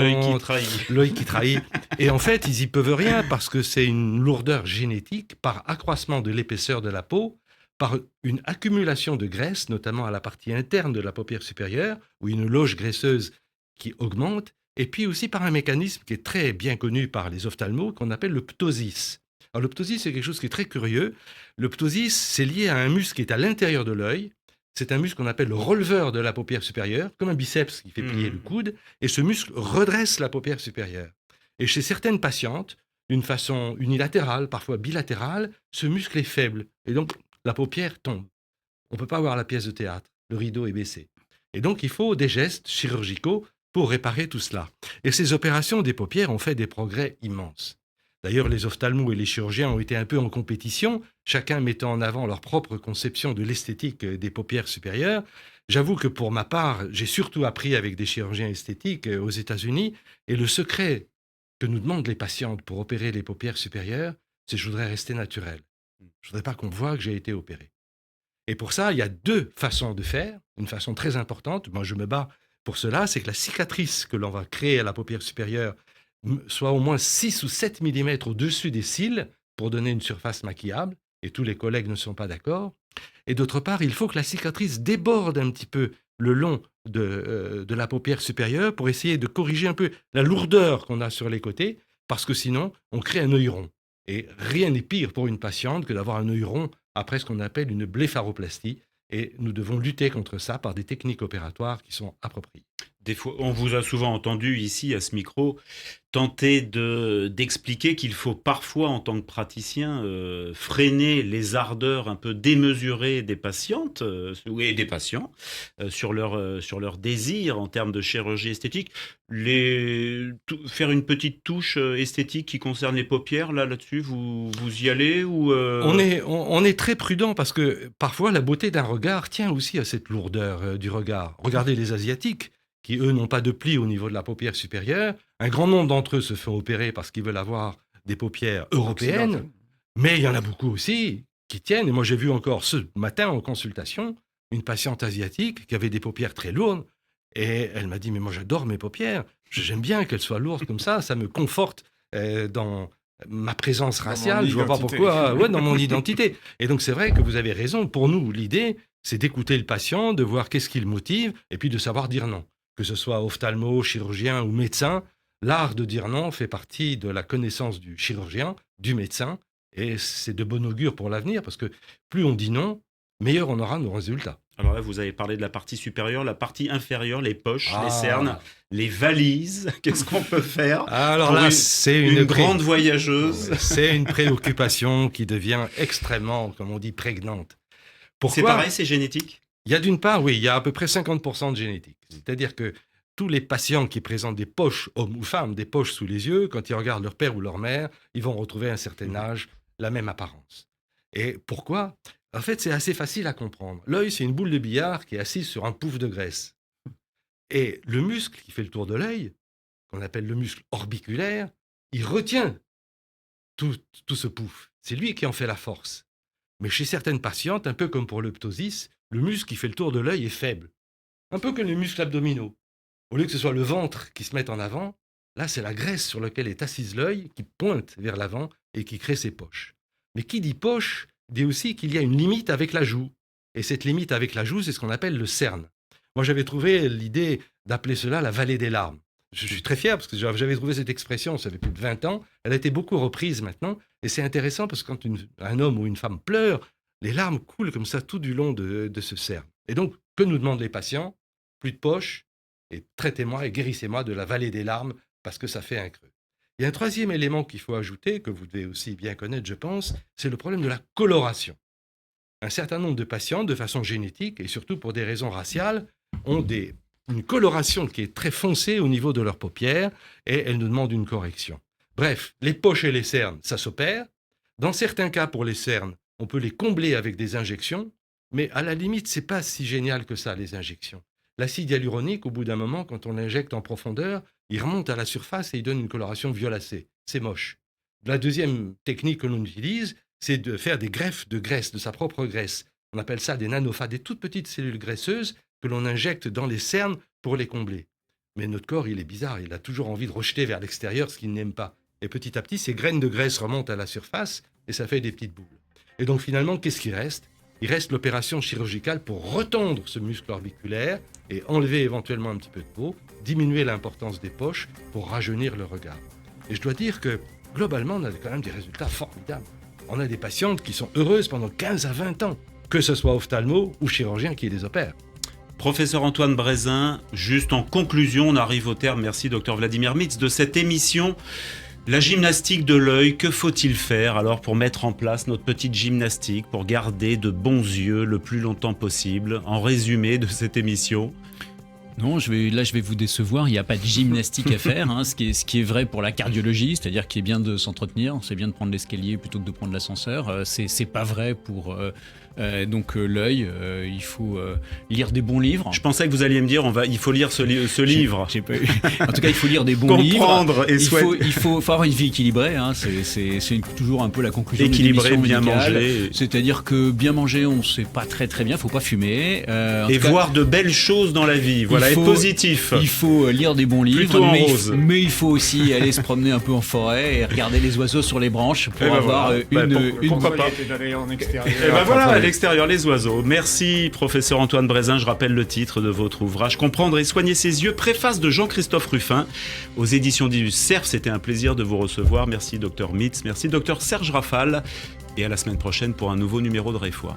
L'œil qui trahit. Et en fait, ils y peuvent rien parce que c'est une lourdeur génétique par accroissement de l'épaisseur de la peau, par une accumulation de graisse, notamment à la partie interne de la paupière supérieure, où une loge graisseuse qui augmente, et puis aussi par un mécanisme qui est très bien connu par les ophtalmos, qu'on appelle le ptosis. Alors, le ptosis, c'est quelque chose qui est très curieux. Le ptosis, c'est lié à un muscle qui est à l'intérieur de l'œil. c'est un muscle qu'on appelle le releveur de la paupière supérieure, comme un biceps qui fait plier le coude, et ce muscle redresse la paupière supérieure. Et chez certaines patientes, d'une façon unilatérale, parfois bilatérale, ce muscle est faible, et donc la paupière tombe. On ne peut pas voir la pièce de théâtre, le rideau est baissé. Et donc il faut des gestes chirurgicaux pour réparer tout cela. Et ces opérations des paupières ont fait des progrès immenses. D'ailleurs, les ophtalmos et les chirurgiens ont été un peu en compétition, chacun mettant en avant leur propre conception de l'esthétique des paupières supérieures. J'avoue que pour ma part, j'ai surtout appris avec des chirurgiens esthétiques aux États-Unis, et le secret que nous demandent les patientes pour opérer les paupières supérieures, c'est que je voudrais rester naturel. Je ne voudrais pas qu'on voie que j'ai été opéré. Et pour ça, il y a 2 façons de faire. Une façon très importante, moi je me bats pour cela, c'est que la cicatrice que l'on va créer à la paupière supérieure soit au moins 6 ou 7 mm au-dessus des cils pour donner une surface maquillable, et tous les collègues ne sont pas d'accord. Et d'autre part, il faut que la cicatrice déborde un petit peu le long de la paupière supérieure pour essayer de corriger un peu la lourdeur qu'on a sur les côtés, parce que sinon, on crée un œil rond. Et rien n'est pire pour une patiente que d'avoir un œil rond après ce qu'on appelle une blépharoplastie. Et nous devons lutter contre ça par des techniques opératoires qui sont appropriées. Des fois, on vous a souvent entendu ici, à ce micro, tenter d'expliquer qu'il faut parfois, en tant que praticien, freiner les ardeurs un peu démesurées des patientes et des patients sur leur désir en termes de chirurgie esthétique. Faire une petite touche esthétique qui concerne les paupières, là-dessus, vous y allez ou On est très prudent parce que parfois la beauté d'un regard tient aussi à cette lourdeur du regard. Regardez les Asiatiques, qui eux n'ont pas de plis au niveau de la paupière supérieure. Un grand nombre d'entre eux se font opérer parce qu'ils veulent avoir des paupières européennes, mais il y en a beaucoup aussi qui tiennent. Et moi j'ai vu encore ce matin en consultation une patiente asiatique qui avait des paupières très lourdes, et elle m'a dit « mais moi j'adore mes paupières, j'aime bien qu'elles soient lourdes comme ça me conforte dans ma présence raciale, je ne vois pas pourquoi, dans mon identité ». Et donc c'est vrai que vous avez raison, pour nous l'idée c'est d'écouter le patient, de voir qu'est-ce qui le motive, et puis de savoir dire non. Que ce soit ophtalmo, chirurgien ou médecin, l'art de dire non fait partie de la connaissance du chirurgien, du médecin, et c'est de bon augure pour l'avenir, parce que plus on dit non, meilleur on aura nos résultats. Alors là, vous avez parlé de la partie supérieure, la partie inférieure, les poches, les cernes, les valises. Qu'est-ce qu'on peut faire? Alors là, c'est une grande voyageuse. C'est une préoccupation qui devient extrêmement, comme on dit, prégnante. Pourquoi? C'est pareil, c'est génétique? Il y a d'une part, oui, il y a à peu près 50% de génétique. C'est-à-dire que tous les patients qui présentent des poches, hommes ou femmes, des poches sous les yeux, quand ils regardent leur père ou leur mère, ils vont retrouver à un certain âge la même apparence. Et pourquoi? En fait, c'est assez facile à comprendre. L'œil, c'est une boule de billard qui est assise sur un pouf de graisse. Et le muscle qui fait le tour de l'œil, qu'on appelle le muscle orbiculaire, il retient tout ce pouf. C'est lui qui en fait la force. Mais chez certaines patientes, un peu comme pour le ptosis, le muscle qui fait le tour de l'œil est faible. Un peu comme les muscles abdominaux. Au lieu que ce soit le ventre qui se mette en avant, là, c'est la graisse sur laquelle est assise l'œil qui pointe vers l'avant et qui crée ses poches. Mais qui dit poche, dit aussi qu'il y a une limite avec la joue. Et cette limite avec la joue, c'est ce qu'on appelle le cerne. Moi, j'avais trouvé l'idée d'appeler cela la vallée des larmes. Je suis très fier parce que j'avais trouvé cette expression, ça fait plus de 20 ans. Elle a été beaucoup reprise maintenant. Et c'est intéressant parce que quand un homme ou une femme pleure, les larmes coulent comme ça tout du long de ce cerne. Et donc, que nous demandent les patients? Plus de poche, et traitez-moi et guérissez-moi de la vallée des larmes parce que ça fait un creux. Il y a un troisième élément qu'il faut ajouter, que vous devez aussi bien connaître, je pense, c'est le problème de la coloration. Un certain nombre de patients, de façon génétique, et surtout pour des raisons raciales, ont une coloration qui est très foncée au niveau de leurs paupières, et elles nous demandent une correction. Bref, les poches et les cernes, ça s'opère. Dans certains cas, pour les cernes, on peut les combler avec des injections, mais à la limite, c'est pas si génial que ça, les injections. L'acide hyaluronique, au bout d'un moment, quand on l'injecte en profondeur, il remonte à la surface et il donne une coloration violacée. C'est moche. La deuxième technique que l'on utilise, c'est de faire des greffes de graisse, de sa propre graisse. On appelle ça des nanophages, des toutes petites cellules graisseuses que l'on injecte dans les cernes pour les combler. Mais notre corps, il est bizarre, il a toujours envie de rejeter vers l'extérieur ce qu'il n'aime pas. Et petit à petit, ces graines de graisse remontent à la surface et ça fait des petites boules. Et donc finalement, qu'est-ce qui reste? Il reste l'opération chirurgicale pour retendre ce muscle orbiculaire et enlever éventuellement un petit peu de peau, diminuer l'importance des poches pour rajeunir le regard. Et je dois dire que globalement, on a quand même des résultats formidables. On a des patientes qui sont heureuses pendant 15 à 20 ans. que ce soit ophtalmo ou chirurgien qui les opère. Professeur Antoine Brézin, juste en conclusion, on arrive au terme, merci Dr Vladimir Mitz, de cette émission. La gymnastique de l'œil, que faut-il faire alors pour mettre en place notre petite gymnastique, pour garder de bons yeux le plus longtemps possible? En résumé de cette émission. Non, je vais vous décevoir, il n'y a pas de gymnastique à faire, ce qui est vrai pour la cardiologie, c'est-à-dire qu'il est bien de s'entretenir, c'est bien de prendre l'escalier plutôt que de prendre l'ascenseur, c'est pas vrai pour l'œil, il faut lire des bons livres. Je pensais que vous alliez me dire, il faut lire ce livre. J'ai pas eu. En tout cas, il faut lire des bons livres. Comprendre et il faut avoir une vie équilibrée, c'est toujours un peu la conclusion de équilibrée, l'émission bien médicale. manger. C'est-à-dire que bien manger, on ne sait pas très très bien, il ne faut pas fumer. Et voir de belles choses dans la vie, voilà, être positif. Il faut lire des bons livres, Plutôt en rose. mais il faut aussi aller se promener un peu en forêt et regarder les oiseaux sur les branches pour avoir Pourquoi pas d'aller en extérieur. Et ben voilà, à l'extérieur, les oiseaux. Merci, professeur Antoine Brézin. Je rappelle le titre de votre ouvrage, Comprendre et soigner ses yeux, préface de Jean-Christophe Ruffin, aux éditions du Cerf. C'était un plaisir de vous recevoir. Merci, docteur Mitz. Merci, docteur Serge Rafal. Et à la semaine prochaine pour un nouveau numéro de Réfois.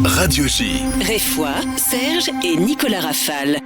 Radio J. Réfois, Serge et Nicolas Rafal.